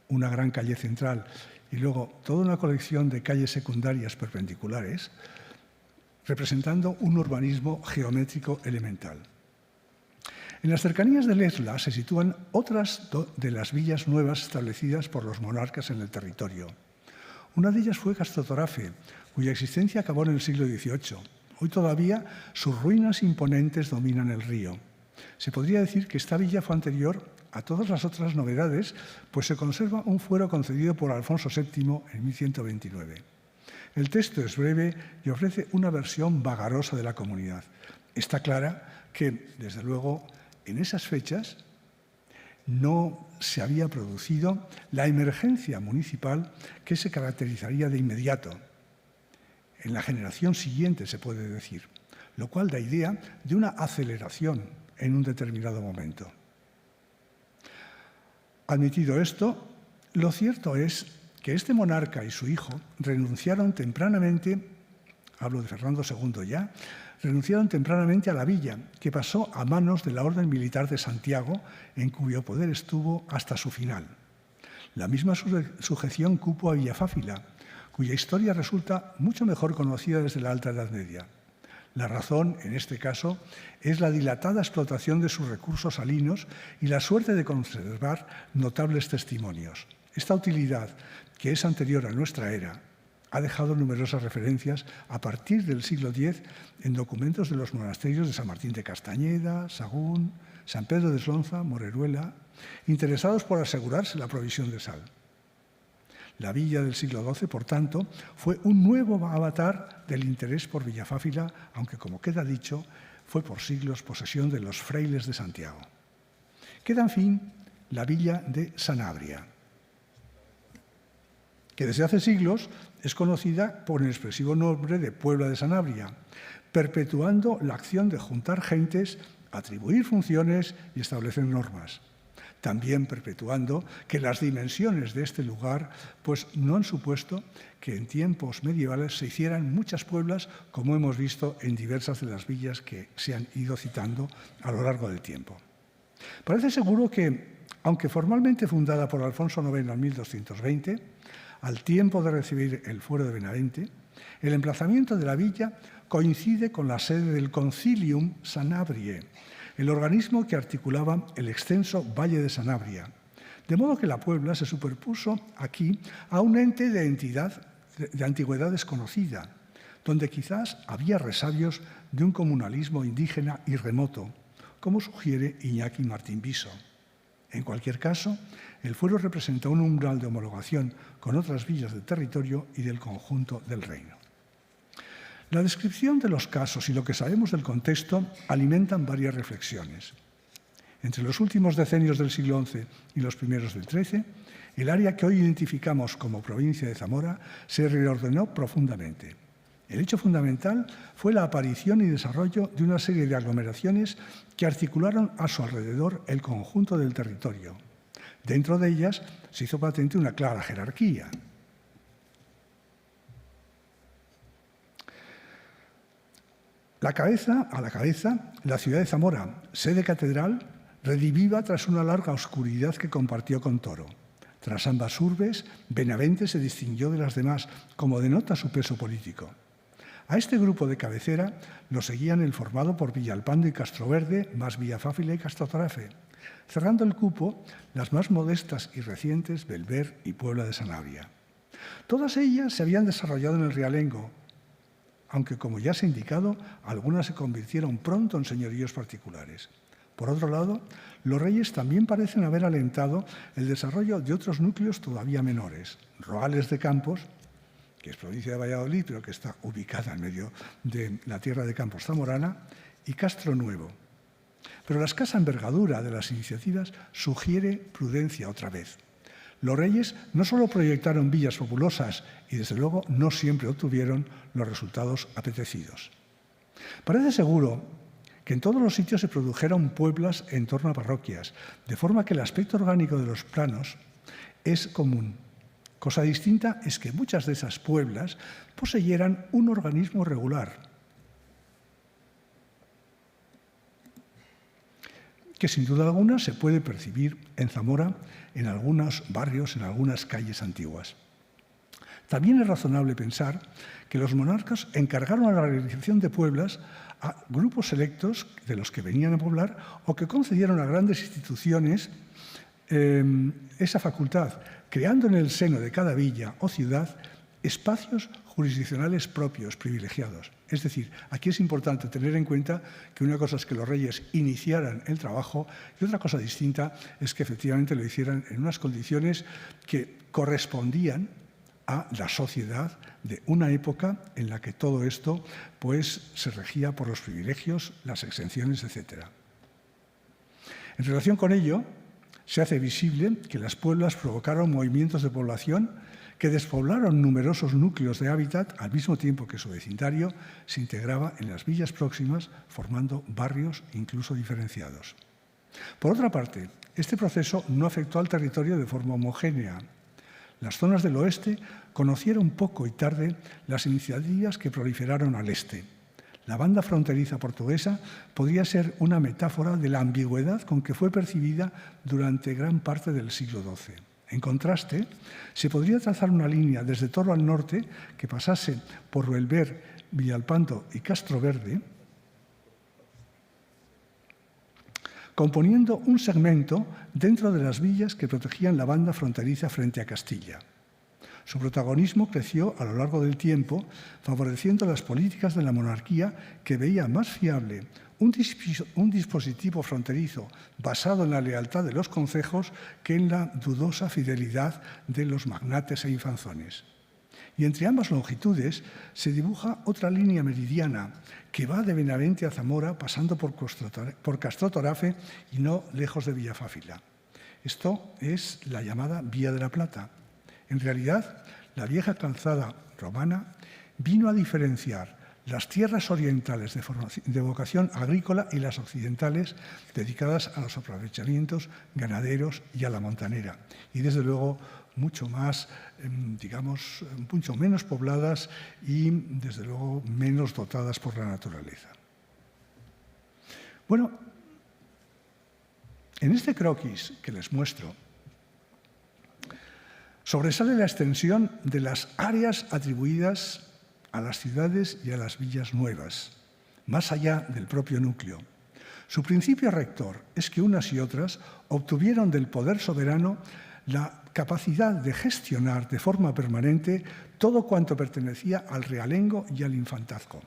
una gran calle central y luego toda una colección de calles secundarias perpendiculares, representando un urbanismo geométrico elemental. En las cercanías de Lesla se sitúan otras de las villas nuevas establecidas por los monarcas en el territorio. Una de ellas fue Castrotorafe, cuya existencia acabó en el siglo XVIII. Hoy todavía sus ruinas imponentes dominan el río. Se podría decir que esta villa fue anterior a todas las otras novedades, pues se conserva un fuero concedido por Alfonso VII en 1129. El texto es breve y ofrece una versión vagarosa de la comunidad. Está clara que, desde luego, en esas fechas no se había producido la emergencia municipal que se caracterizaría de inmediato. En la generación siguiente, se puede decir, lo cual da idea de una aceleración en un determinado momento. Admitido esto, lo cierto es que este monarca y su hijo renunciaron tempranamente, hablo de Fernando II ya, renunciaron tempranamente a la villa, que pasó a manos de la Orden Militar de Santiago, en cuyo poder estuvo hasta su final. La misma sujeción cupo a Villafáfila, cuya historia resulta mucho mejor conocida desde la Alta Edad Media. La razón, en este caso, es la dilatada explotación de sus recursos salinos y la suerte de conservar notables testimonios. Esta utilidad, que es anterior a nuestra era, ha dejado numerosas referencias a partir del siglo X en documentos de los monasterios de San Martín de Castañeda, Sahagún, San Pedro de Slonza, Moreruela, interesados por asegurarse la provisión de sal. La villa del siglo XII, por tanto, fue un nuevo avatar del interés por Villafáfila, aunque, como queda dicho, fue por siglos posesión de los frailes de Santiago. Queda, en fin, la villa de Sanabria, que desde hace siglos es conocida por el expresivo nombre de Puebla de Sanabria, perpetuando la acción de juntar gentes, atribuir funciones y establecer normas. También perpetuando que las dimensiones de este lugar pues, no han supuesto que en tiempos medievales se hicieran muchas pueblas, como hemos visto en diversas de las villas que se han ido citando a lo largo del tiempo. Parece seguro que, aunque formalmente fundada por Alfonso IX en 1220, al tiempo de recibir el fuero de Benavente, el emplazamiento de la villa coincide con la sede del Concilium Sanabrie, el organismo que articulaba el extenso Valle de Sanabria, de modo que la Puebla se superpuso aquí a un ente de entidad de antigüedad desconocida, donde quizás había resabios de un comunalismo indígena y remoto, como sugiere Iñaki Martín Viso. En cualquier caso, el fuero representa un umbral de homologación con otras villas del territorio y del conjunto del reino. La descripción de los casos y lo que sabemos del contexto alimentan varias reflexiones. Entre los últimos decenios del siglo XI y los primeros del XIII, el área que hoy identificamos como provincia de Zamora se reordenó profundamente. El hecho fundamental fue la aparición y desarrollo de una serie de aglomeraciones que articularon a su alrededor el conjunto del territorio. Dentro de ellas se hizo patente una clara jerarquía. A la cabeza, la ciudad de Zamora, sede catedral, rediviva tras una larga oscuridad que compartió con Toro. Tras ambas urbes, Benavente se distinguió de las demás, como denota su peso político. A este grupo de cabecera lo seguían el formado por Villalpando y Castroverde, más Villafáfila y Castrotarafe, cerrando el cupo las más modestas y recientes Belver y Puebla de Sanabria. Todas ellas se habían desarrollado en el realengo, aunque, como ya se ha indicado, algunas se convirtieron pronto en señoríos particulares. Por otro lado, los reyes también parecen haber alentado el desarrollo de otros núcleos todavía menores. Roales de Campos, que es provincia de Valladolid, pero que está ubicada en medio de la tierra de Campos zamorana, y Castro Nuevo. Pero la escasa envergadura de las iniciativas sugiere prudencia otra vez. Los reyes no solo proyectaron villas populosas y, desde luego, no siempre obtuvieron los resultados apetecidos. Parece seguro que en todos los sitios se produjeron pueblas en torno a parroquias, de forma que el aspecto orgánico de los planos es común. Cosa distinta es que muchas de esas pueblas poseyeran un organismo regular, que sin duda alguna se puede percibir en Zamora, en algunos barrios, en algunas calles antiguas. También es razonable pensar que los monarcas encargaron a la realización de pueblas a grupos selectos de los que venían a poblar o que concedieron a grandes instituciones esa facultad, creando en el seno de cada villa o ciudad espacios jurisdiccionales propios, privilegiados. Es decir, aquí es importante tener en cuenta que una cosa es que los reyes iniciaran el trabajo y otra cosa distinta es que efectivamente lo hicieran en unas condiciones que correspondían a la sociedad de una época en la que todo esto pues, se regía por los privilegios, las exenciones, etc. En relación con ello, se hace visible que las pueblas provocaron movimientos de población que despoblaron numerosos núcleos de hábitat al mismo tiempo que su vecindario se integraba en las villas próximas, formando barrios incluso diferenciados. Por otra parte, este proceso no afectó al territorio de forma homogénea. Las zonas del oeste conocieron poco y tarde las iniciativas que proliferaron al este. La banda fronteriza portuguesa podría ser una metáfora de la ambigüedad con que fue percibida durante gran parte del siglo XII. En contraste, se podría trazar una línea desde Toro al norte que pasase por Belver, Villalpando y Castroverde, componiendo un segmento dentro de las villas que protegían la banda fronteriza frente a Castilla. Su protagonismo creció a lo largo del tiempo, favoreciendo las políticas de la monarquía, que veía más fiable un dispositivo fronterizo basado en la lealtad de los concejos que en la dudosa fidelidad de los magnates e infanzones. Y entre ambas longitudes se dibuja otra línea meridiana que va de Benavente a Zamora, pasando por Castrotorafe y no lejos de Villafáfila. Esto es la llamada Vía de la Plata. En realidad, la vieja calzada romana vino a diferenciar las tierras orientales de vocación agrícola y las occidentales dedicadas a los aprovechamientos ganaderos y a la montanera. Y desde luego mucho más, digamos, mucho menos pobladas y desde luego menos dotadas por la naturaleza. Bueno, en este croquis que les muestro, sobresale la extensión de las áreas atribuidas a las ciudades y a las villas nuevas, más allá del propio núcleo. Su principio rector es que unas y otras obtuvieron del poder soberano la capacidad de gestionar de forma permanente todo cuanto pertenecía al realengo y al infantazgo.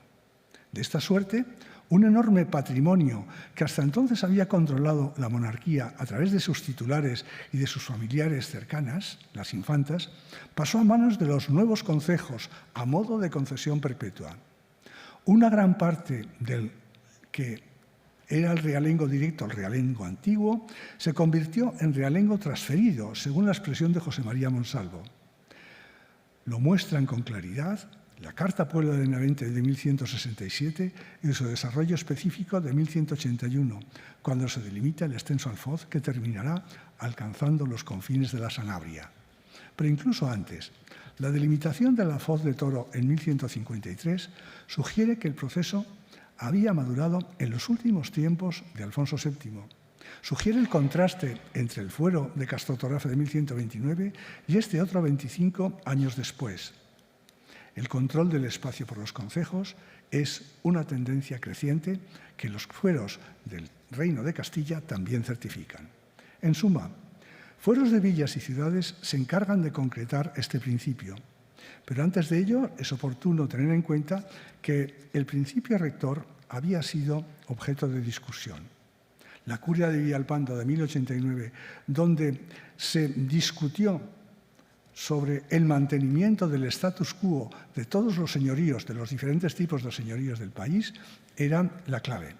De esta suerte, un enorme patrimonio que hasta entonces había controlado la monarquía a través de sus titulares y de sus familiares cercanas, las infantas, pasó a manos de los nuevos concejos a modo de concesión perpetua. Una gran parte del que era el realengo directo, el realengo antiguo, se convirtió en realengo transferido, según la expresión de José María Monsalvo. Lo muestran con claridad la Carta Puebla de Benavente de 1167 y su desarrollo específico de 1181, cuando se delimita el extenso alfoz que terminará alcanzando los confines de la Sanabria. Pero incluso antes, la delimitación del alfoz de Toro en 1153 sugiere que el proceso había madurado en los últimos tiempos de Alfonso VII. Sugiere el contraste entre el fuero de Castrotorafe de 1129 y este otro 25 años después. El control del espacio por los concejos es una tendencia creciente que los fueros del Reino de Castilla también certifican. En suma, fueros de villas y ciudades se encargan de concretar este principio, pero antes de ello es oportuno tener en cuenta que el principio rector había sido objeto de discusión. La Curia de Villalpando de 1089, donde se discutió sobre el mantenimiento del status quo de todos los señoríos, de los diferentes tipos de señoríos del país, era la clave.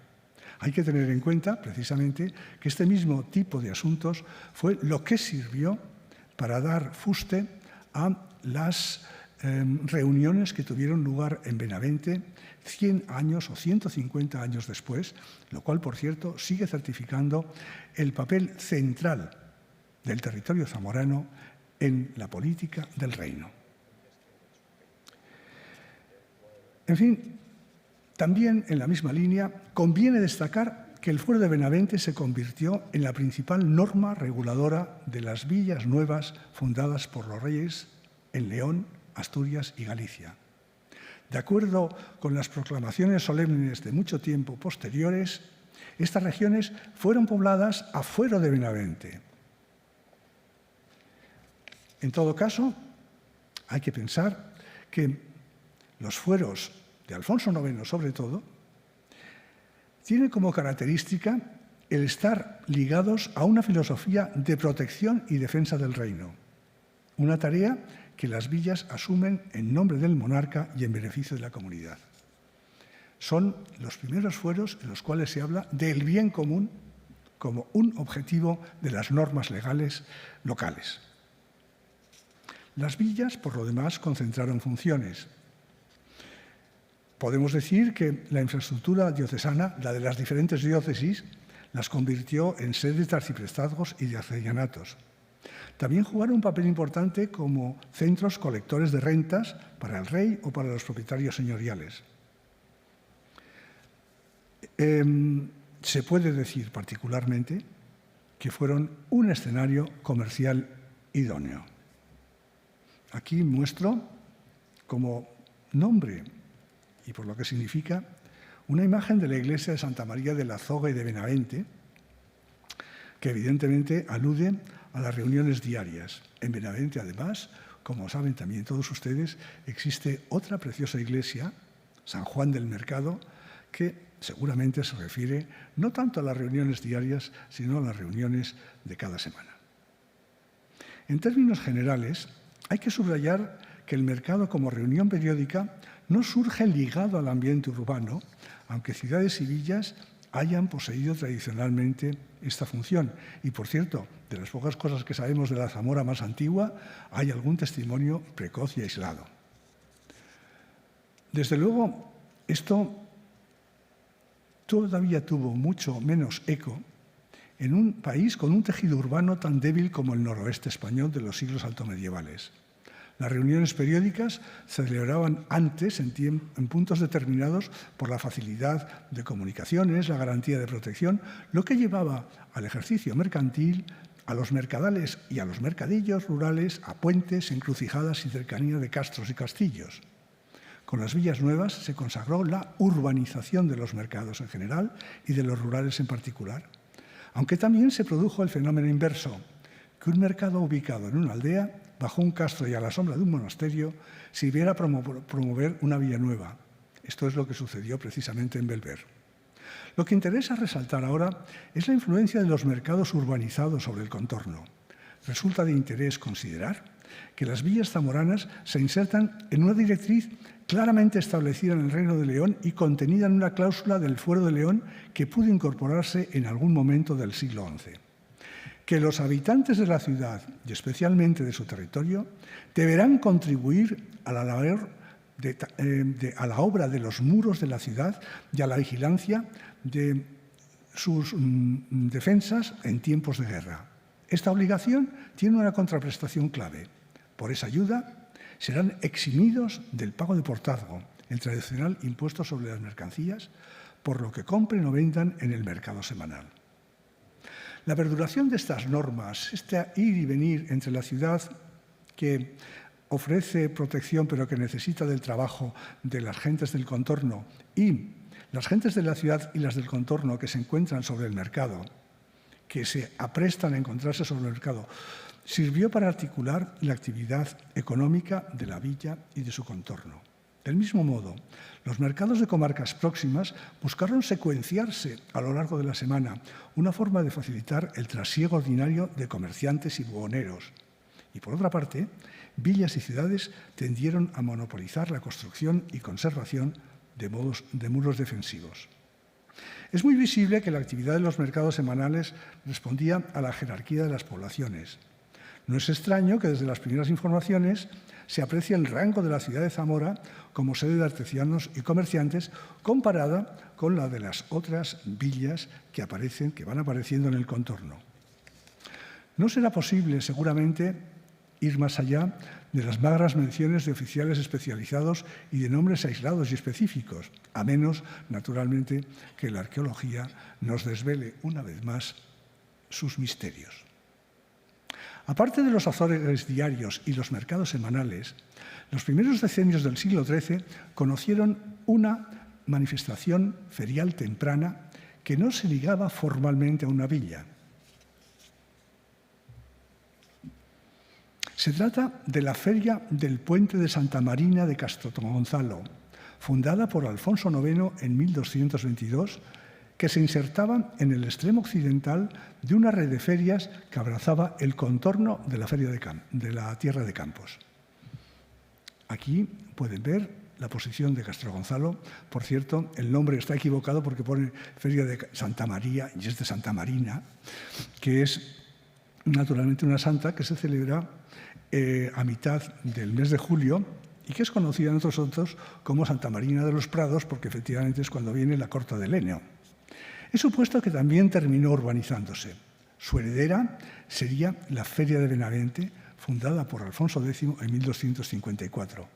Hay que tener en cuenta, precisamente, que este mismo tipo de asuntos fue lo que sirvió para dar fuste a las reuniones que tuvieron lugar en Benavente 100 años o 150 años después, lo cual, por cierto, sigue certificando el papel central del territorio zamorano en la política del reino. En fin, también en la misma línea, conviene destacar que el fuero de Benavente se convirtió en la principal norma reguladora de las villas nuevas fundadas por los reyes en León, Asturias y Galicia. De acuerdo con las proclamaciones solemnes de mucho tiempo posteriores, estas regiones fueron pobladas a fuero de Benavente. En todo caso, hay que pensar que los fueros de Alfonso IX, sobre todo, tienen como característica el estar ligados a una filosofía de protección y defensa del reino, una tarea que las villas asumen en nombre del monarca y en beneficio de la comunidad. Son los primeros fueros en los cuales se habla del bien común como un objetivo de las normas legales locales. Las villas, por lo demás, concentraron funciones. Podemos decir que la infraestructura diocesana, la de las diferentes diócesis, las convirtió en sedes de arciprestazgos y de arcedianatos. También jugaron un papel importante como centros colectores de rentas para el rey o para los propietarios señoriales. Se puede decir particularmente que fueron un escenario comercial idóneo. Aquí muestro como nombre y por lo que significa una imagen de la iglesia de Santa María de la Zoga y de Benavente, que evidentemente alude a las reuniones diarias. En Benavente, además, como saben también todos ustedes, existe otra preciosa iglesia, San Juan del Mercado, que seguramente se refiere no tanto a las reuniones diarias, sino a las reuniones de cada semana. En términos generales, hay que subrayar que el mercado como reunión periódica no surge ligado al ambiente urbano, aunque ciudades y villas hayan poseído tradicionalmente esta función. Y, por cierto, de las pocas cosas que sabemos de la Zamora más antigua, hay algún testimonio precoz y aislado. Desde luego, esto todavía tuvo mucho menos eco en un país con un tejido urbano tan débil como el noroeste español de los siglos altomedievales. Las reuniones periódicas se celebraban antes en puntos determinados por la facilidad de comunicaciones, la garantía de protección, lo que llevaba al ejercicio mercantil, a los mercadales y a los mercadillos rurales, a puentes, encrucijadas y cercanía de castros y castillos. Con las villas nuevas se consagró la urbanización de los mercados en general y de los rurales en particular, aunque también se produjo el fenómeno inverso, que un mercado ubicado en una aldea, bajo un castro y a la sombra de un monasterio, sirviera a promover una villa nueva. Esto es lo que sucedió precisamente en Belver. Lo que interesa resaltar ahora es la influencia de los mercados urbanizados sobre el contorno. Resulta de interés considerar que las villas zamoranas se insertan en una directriz claramente establecida en el Reino de León y contenida en una cláusula del Fuero de León que pudo incorporarse en algún momento del siglo XI. Que los habitantes de la ciudad, y especialmente de su territorio, deberán contribuir a la labor a la obra de los muros de la ciudad y a la vigilancia de sus defensas en tiempos de guerra. Esta obligación tiene una contraprestación clave. Por esa ayuda serán eximidos del pago de portazgo, el tradicional impuesto sobre las mercancías, por lo que compren o vendan en el mercado semanal. La perduración de estas normas, este ir y venir entre la ciudad que ofrece protección pero que necesita del trabajo de las gentes del contorno y las gentes de la ciudad y las del contorno que se encuentran sobre el mercado, que se aprestan a encontrarse sobre el mercado, sirvió para articular la actividad económica de la villa y de su contorno. Del mismo modo, los mercados de comarcas próximas buscaron secuenciarse a lo largo de la semana, una forma de facilitar el trasiego ordinario de comerciantes y buhoneros. Y por otra parte, villas y ciudades tendieron a monopolizar la construcción y conservación de muros defensivos. Es muy visible que la actividad de los mercados semanales respondía a la jerarquía de las poblaciones. No es extraño que desde las primeras informaciones se aprecie el rango de la ciudad de Zamora como sede de artesanos y comerciantes comparada con la de las otras villas que van apareciendo en el contorno. No será posible, seguramente, ir más allá de las magras menciones de oficiales especializados y de nombres aislados y específicos, a menos, naturalmente, que la arqueología nos desvele una vez más sus misterios. Aparte de los azores diarios y los mercados semanales, los primeros decenios del siglo XIII conocieron una manifestación ferial temprana que no se ligaba formalmente a una villa. Se trata de la Feria del Puente de Santa Marina de Castrogonzalo, fundada por Alfonso IX en 1222, que se insertaba en el extremo occidental de una red de ferias que abrazaba el contorno de la Feria de la Tierra de Campos. Aquí pueden ver la posición de Castrogonzalo. Por cierto, el nombre está equivocado porque pone Feria de Santa María y es de Santa Marina, que es naturalmente una santa que se celebra a mitad del mes de julio y que es conocida en otros como Santa Marina de los Prados porque efectivamente es cuando viene la corta de Leneo. Es supuesto que también terminó urbanizándose. Su heredera sería la Feria de Benavente, fundada por Alfonso X en 1254.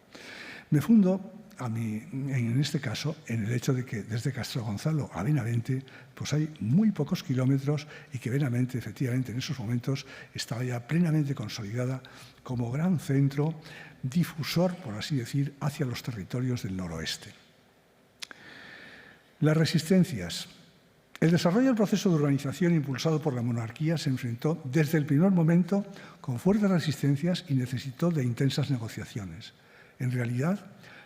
Me fundo, en este caso, en el hecho de que desde Castrogonzalo a Benavente pues hay muy pocos kilómetros y que Benavente, efectivamente, en esos momentos estaba ya plenamente consolidada como gran centro difusor, por así decir, hacia los territorios del noroeste. Las resistencias. El desarrollo del proceso de urbanización impulsado por la monarquía se enfrentó desde el primer momento con fuertes resistencias y necesitó de intensas negociaciones. En realidad,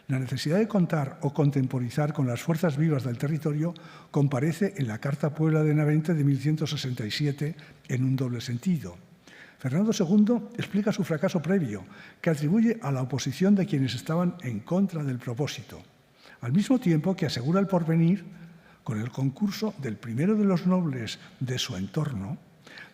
la necesidad de contar o contemporizar con las fuerzas vivas del territorio comparece en la Carta Puebla de Benavente de 1167 en un doble sentido. Fernando II explica su fracaso previo, que atribuye a la oposición de quienes estaban en contra del propósito, al mismo tiempo que asegura el porvenir con el concurso del primero de los nobles de su entorno,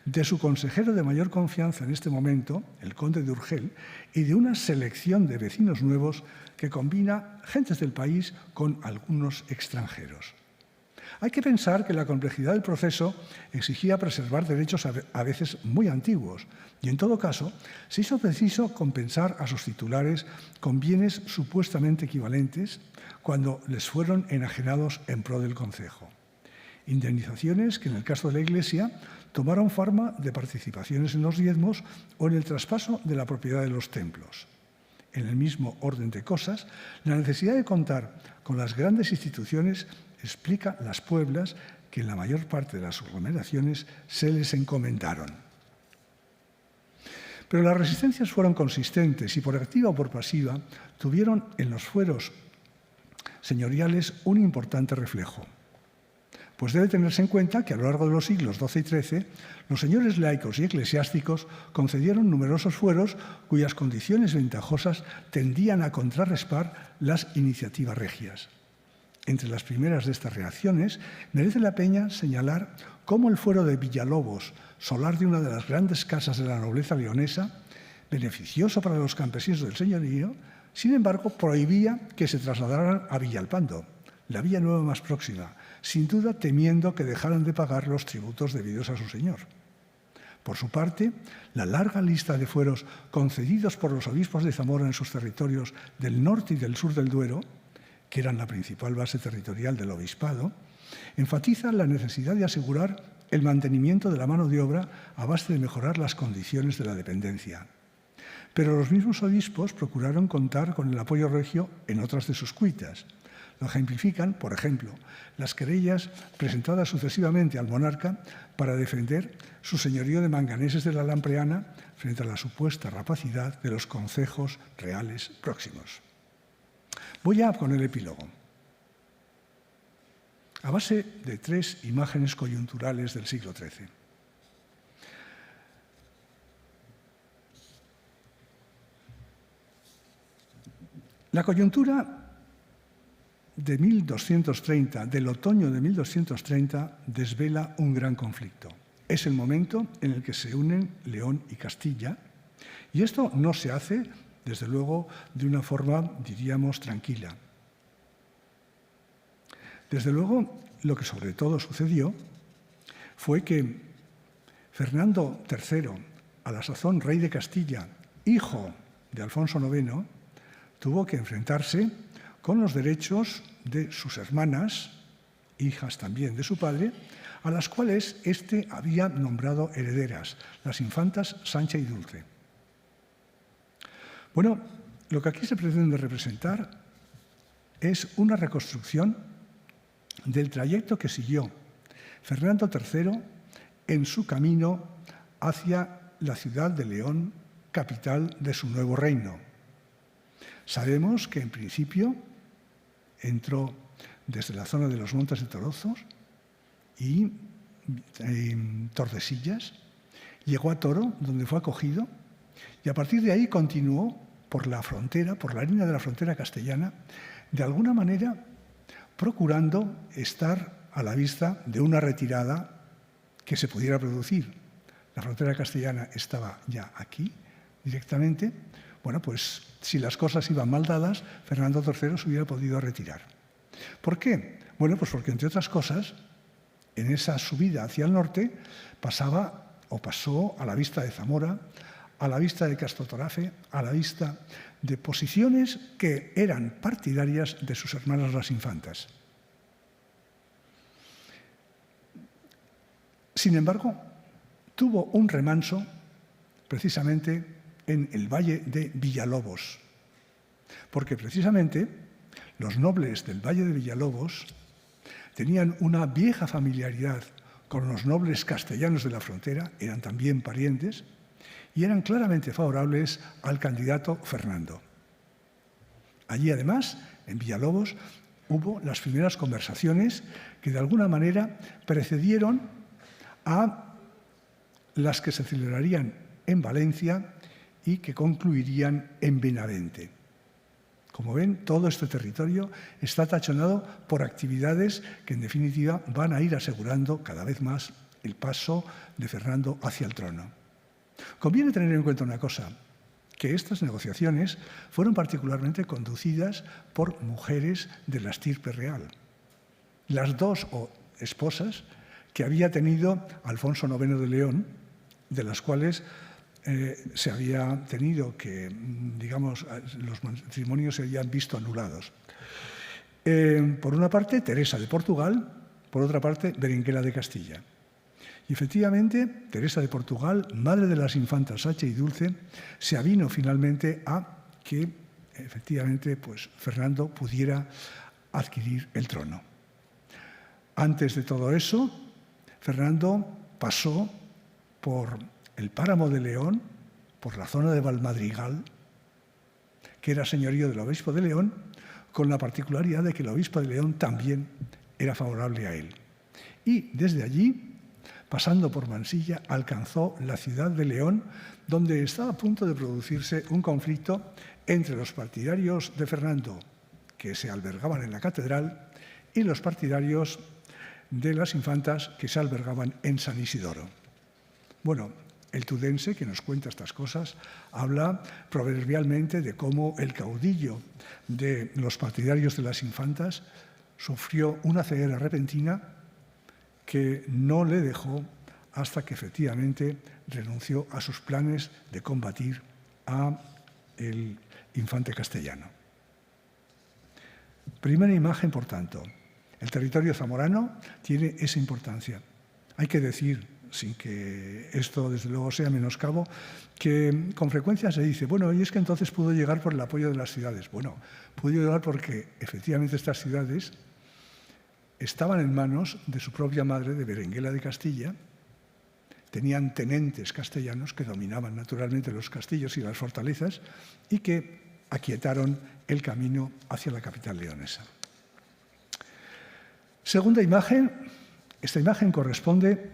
de su consejero de mayor confianza en este momento, el conde de Urgel, y de una selección de vecinos nuevos que combina gentes del país con algunos extranjeros. Hay que pensar que la complejidad del proceso exigía preservar derechos a veces muy antiguos y, en todo caso, se hizo preciso compensar a sus titulares con bienes supuestamente equivalentes cuando les fueron enajenados en pro del concejo. Indemnizaciones que, en el caso de la Iglesia, tomaron forma de participaciones en los diezmos o en el traspaso de la propiedad de los templos. En el mismo orden de cosas, la necesidad de contar con las grandes instituciones explica las pueblas que en la mayor parte de las aglomeraciones se les encomendaron. Pero las resistencias fueron consistentes y, por activa o por pasiva, tuvieron en los fueros señoriales un importante reflejo. Pues debe tenerse en cuenta que a lo largo de los siglos XII y XIII, los señores laicos y eclesiásticos concedieron numerosos fueros cuyas condiciones ventajosas tendían a contrarrestar las iniciativas regias. Entre las primeras de estas reacciones, merece la pena señalar cómo el fuero de Villalobos, solar de una de las grandes casas de la nobleza leonesa, beneficioso para los campesinos del señorío, sin embargo, prohibía que se trasladaran a Villalpando, la villa nueva más próxima, sin duda temiendo que dejaran de pagar los tributos debidos a su señor. Por su parte, la larga lista de fueros concedidos por los obispos de Zamora en sus territorios del norte y del sur del Duero, que eran la principal base territorial del obispado, enfatiza la necesidad de asegurar el mantenimiento de la mano de obra a base de mejorar las condiciones de la dependencia. Pero los mismos obispos procuraron contar con el apoyo regio en otras de sus cuitas. Lo ejemplifican, por ejemplo, las querellas presentadas sucesivamente al monarca para defender su señorío de Manganeses de la Lampreana frente a la supuesta rapacidad de los concejos reales próximos. Voy a poner el epílogo. A base de 3 imágenes coyunturales del siglo XIII. La coyuntura de 1230, del otoño de 1230, desvela un gran conflicto. Es el momento en el que se unen León y Castilla, y esto no se hace, desde luego, de una forma, diríamos, tranquila. Desde luego, lo que sobre todo sucedió fue que Fernando III, a la sazón rey de Castilla, hijo de Alfonso IX, tuvo que enfrentarse con los derechos de sus hermanas, hijas también de su padre, a las cuales éste había nombrado herederas, las infantas Sancha y Dulce. Bueno, lo que aquí se pretende representar es una reconstrucción del trayecto que siguió Fernando III en su camino hacia la ciudad de León, capital de su nuevo reino. Sabemos que en principio entró desde la zona de los Montes de Torozos y en Tordesillas, llegó a Toro, donde fue acogido, y a partir de ahí continuó por la frontera, por la línea de la frontera castellana, de alguna manera procurando estar a la vista de una retirada que se pudiera producir. La frontera castellana estaba ya aquí, directamente. Bueno, pues si las cosas iban mal dadas, Fernando III se hubiera podido retirar. ¿Por qué? Bueno, pues porque, entre otras cosas, en esa subida hacia el norte pasó a la vista de Zamora, a la vista de Castotorafe, a la vista de posiciones que eran partidarias de sus hermanas las infantas. Sin embargo, tuvo un remanso precisamente en el valle de Villalobos, porque precisamente los nobles del valle de Villalobos tenían una vieja familiaridad con los nobles castellanos de la frontera, eran también parientes, y eran claramente favorables al candidato Fernando. Allí, además, en Villalobos, hubo las primeras conversaciones que de alguna manera precedieron a las que se celebrarían en Valencia y que concluirían en Benavente. Como ven, todo este territorio está tachonado por actividades que, en definitiva, van a ir asegurando cada vez más el paso de Fernando hacia el trono. Conviene tener en cuenta una cosa, que estas negociaciones fueron particularmente conducidas por mujeres de la estirpe real. Las dos esposas que había tenido Alfonso IX de León, de las cuales se había tenido que, digamos, los matrimonios se habían visto anulados. Por una parte, Teresa de Portugal, por otra parte, Berenguela de Castilla. Y efectivamente, Teresa de Portugal, madre de las infantas Sacha y Dulce, se avino finalmente a que, efectivamente, pues, Fernando pudiera adquirir el trono. Antes de todo eso, Fernando pasó por el páramo de León, por la zona de Valmadrigal, que era señorío del obispo de León, con la particularidad de que el obispo de León también era favorable a él. Y desde allí, pasando por Mansilla, alcanzó la ciudad de León, donde estaba a punto de producirse un conflicto entre los partidarios de Fernando, que se albergaban en la catedral, y los partidarios de las infantas, que se albergaban en San Isidoro. Bueno, el tudense, que nos cuenta estas cosas, habla proverbialmente de cómo el caudillo de los partidarios de las infantas sufrió una ceguera repentina que no le dejó hasta que efectivamente renunció a sus planes de combatir a el infante castellano. Primera imagen, por tanto, el territorio zamorano tiene esa importancia. Hay que decir, sin que esto desde luego sea menoscabo, que con frecuencia se dice, bueno, y es que entonces pudo llegar por el apoyo de las ciudades. Bueno, pudo llegar porque efectivamente estas ciudades estaban en manos de su propia madre, de Berenguela de Castilla, tenían tenentes castellanos que dominaban naturalmente los castillos y las fortalezas y que aquietaron el camino hacia la capital leonesa. Segunda imagen, esta imagen corresponde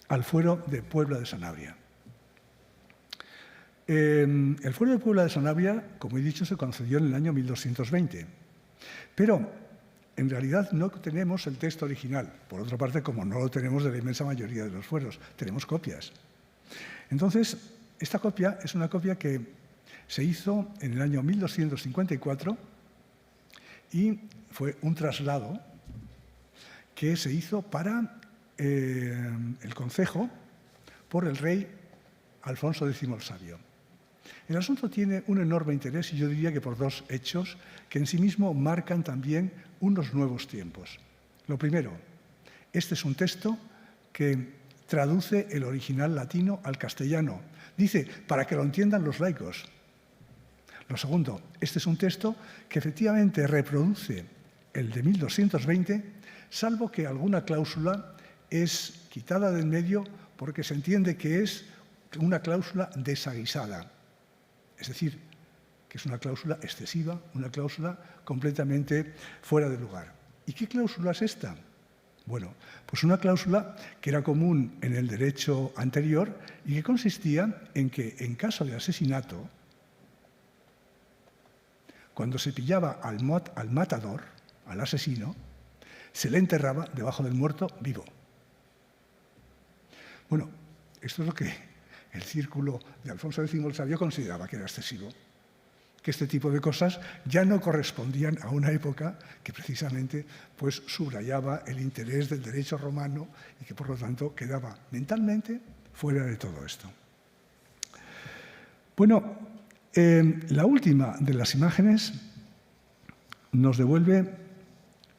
al fuero de Puebla de Sanabria. El fuero de Puebla de Sanabria, como he dicho, se concedió en el año 1220, pero en realidad no tenemos el texto original. Por otra parte, como no lo tenemos de la inmensa mayoría de los fueros, tenemos copias. Entonces, esta copia es una copia que se hizo en el año 1254 y fue un traslado que se hizo para el concejo por el rey Alfonso X el Sabio. El asunto tiene un enorme interés y yo diría que por dos hechos que en sí mismo marcan también unos nuevos tiempos. Lo primero, este es un texto que traduce el original latino al castellano. Dice, para que lo entiendan los laicos. Lo segundo, este es un texto que efectivamente reproduce el de 1220, salvo que alguna cláusula es quitada del medio porque se entiende que es una cláusula desaguisada. Es decir, que es una cláusula excesiva, una cláusula completamente fuera de lugar. ¿Y qué cláusula es esta? Bueno, pues una cláusula que era común en el derecho anterior y que consistía en que en caso de asesinato, cuando se pillaba al matador, al asesino, se le enterraba debajo del muerto vivo. Bueno, esto es lo que el círculo de Alfonso X el Sabio consideraba que era excesivo, que este tipo de cosas ya no correspondían a una época que precisamente pues, subrayaba el interés del derecho romano y que por lo tanto quedaba mentalmente fuera de todo esto. Bueno, la última de las imágenes nos devuelve,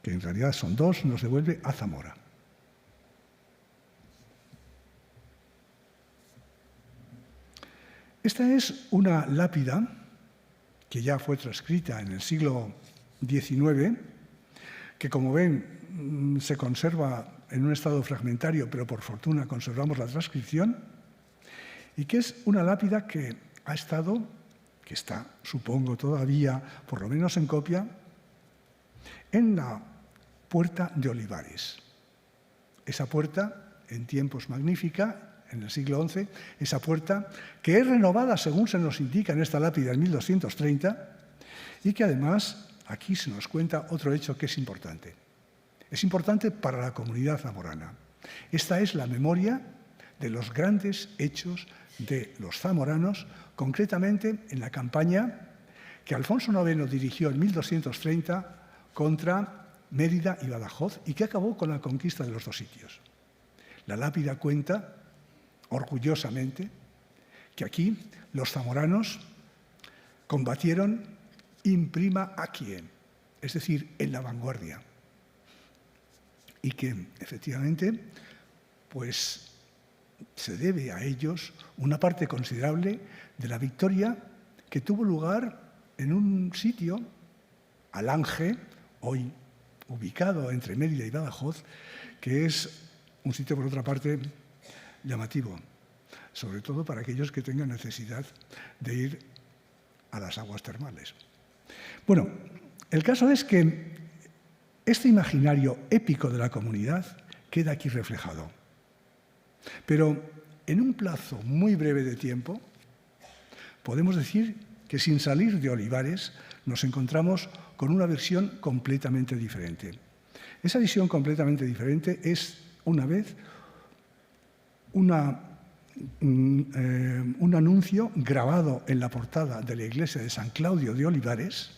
que en realidad son dos, nos devuelve a Zamora. Esta es una lápida que ya fue transcrita en el siglo XIX, que como ven se conserva en un estado fragmentario, pero por fortuna conservamos la transcripción, y que es una lápida que ha estado, que está, supongo todavía, por lo menos en copia, en la Puerta de Olivares. Esa puerta, en tiempos magnífica, en el siglo XI, esa puerta que es renovada, según se nos indica en esta lápida, en 1230, y que además aquí se nos cuenta otro hecho que es importante. Es importante para la comunidad zamorana. Esta es la memoria de los grandes hechos de los zamoranos, concretamente en la campaña que Alfonso IX dirigió en 1230 contra Mérida y Badajoz y que acabó con la conquista de los dos sitios. La lápida cuenta, orgullosamente, que aquí los zamoranos combatieron in prima aciem, es decir, en la vanguardia, y que efectivamente pues se debe a ellos una parte considerable de la victoria que tuvo lugar en un sitio, Alange, hoy ubicado entre Mérida y Badajoz, que es un sitio, por otra parte, llamativo, sobre todo para aquellos que tengan necesidad de ir a las aguas termales. Bueno, el caso es que este imaginario épico de la comunidad queda aquí reflejado. Pero en un plazo muy breve de tiempo, podemos decir que sin salir de Olivares nos encontramos con una visión completamente diferente. Esa visión completamente diferente es, una vez, un anuncio grabado en la portada de la iglesia de San Claudio de Olivares,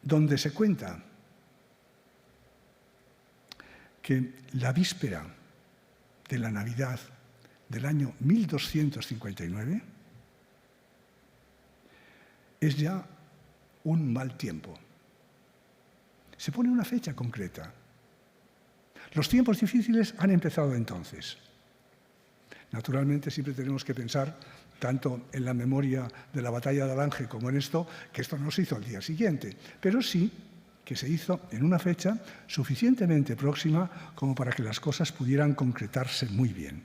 donde se cuenta que la víspera de la Navidad del año 1259 es ya un mal tiempo. Se pone una fecha concreta. Los tiempos difíciles han empezado entonces. Naturalmente, siempre tenemos que pensar tanto en la memoria de la batalla de Alange como en esto, que esto no se hizo al día siguiente, pero sí que se hizo en una fecha suficientemente próxima como para que las cosas pudieran concretarse muy bien.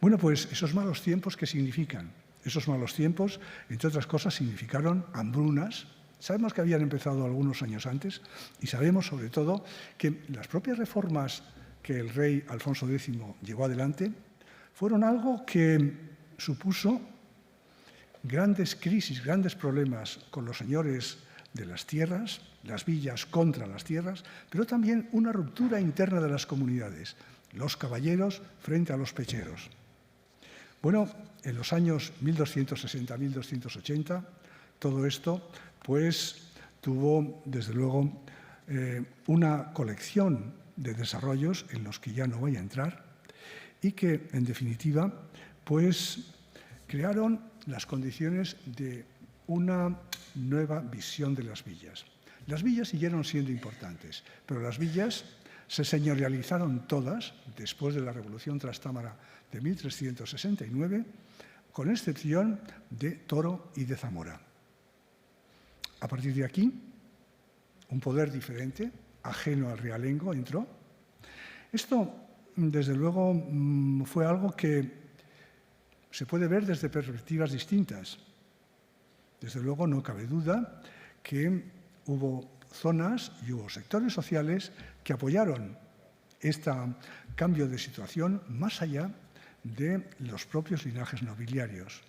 Bueno, pues esos malos tiempos, ¿qué significan? Esos malos tiempos, entre otras cosas, significaron hambrunas. Sabemos que habían empezado algunos años antes y sabemos, sobre todo, que las propias reformas que el rey Alfonso X llevó adelante fueron algo que supuso grandes crisis, grandes problemas con los señores de las tierras, las villas contra las tierras, pero también una ruptura interna de las comunidades, los caballeros frente a los pecheros. Bueno, en los años 1260-1280, todo esto pues tuvo, desde luego, una colección de desarrollos en los que ya no voy a entrar y que, en definitiva, pues crearon las condiciones de una nueva visión de las villas. Las villas siguieron siendo importantes, pero las villas se señorializaron todas después de la Revolución Trastámara de 1369, con excepción de Toro y de Zamora. A partir de aquí, un poder diferente, ajeno al realengo, entró. Esto, desde luego, fue algo que se puede ver desde perspectivas distintas. Desde luego, no cabe duda que hubo zonas y hubo sectores sociales que apoyaron este cambio de situación más allá de los propios linajes nobiliarios.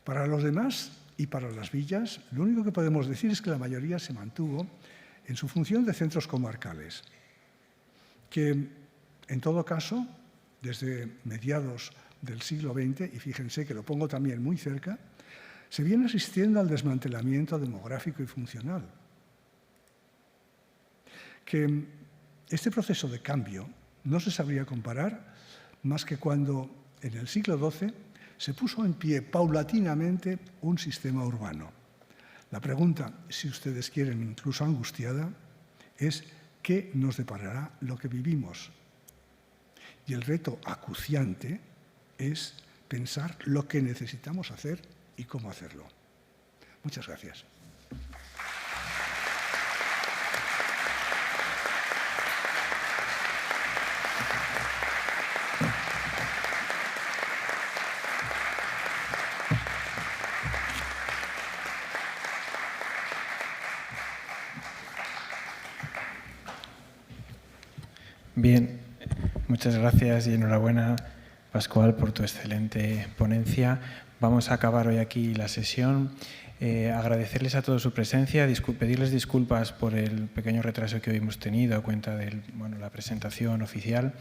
Para los demás y para las villas, lo único que podemos decir es que la mayoría se mantuvo en su función de centros comarcales, que en todo caso, desde mediados del siglo XX, y fíjense que lo pongo también muy cerca, se viene asistiendo al desmantelamiento demográfico y funcional. Que este proceso de cambio no se sabría comparar más que cuando en el siglo XII se puso en pie paulatinamente un sistema urbano. La pregunta, si ustedes quieren, incluso angustiada, es ¿qué nos deparará lo que vivimos? Y el reto acuciante es pensar lo que necesitamos hacer y cómo hacerlo. Muchas gracias. Bien, muchas gracias y enhorabuena, Pascual, por tu excelente ponencia. Vamos a acabar hoy aquí la sesión. Agradecerles a todos su presencia, pedirles disculpas por el pequeño retraso que hoy hemos tenido a cuenta de la presentación oficial.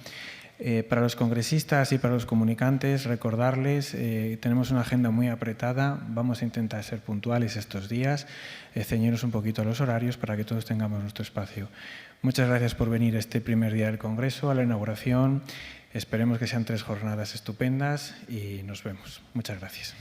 Para los congresistas y para los comunicantes, recordarles, tenemos una agenda muy apretada, vamos a intentar ser puntuales estos días, ceñirnos un poquito a los horarios para que todos tengamos nuestro espacio. Muchas gracias por venir este primer día del Congreso, a la inauguración. Esperemos que sean 3 jornadas estupendas y nos vemos. Muchas gracias.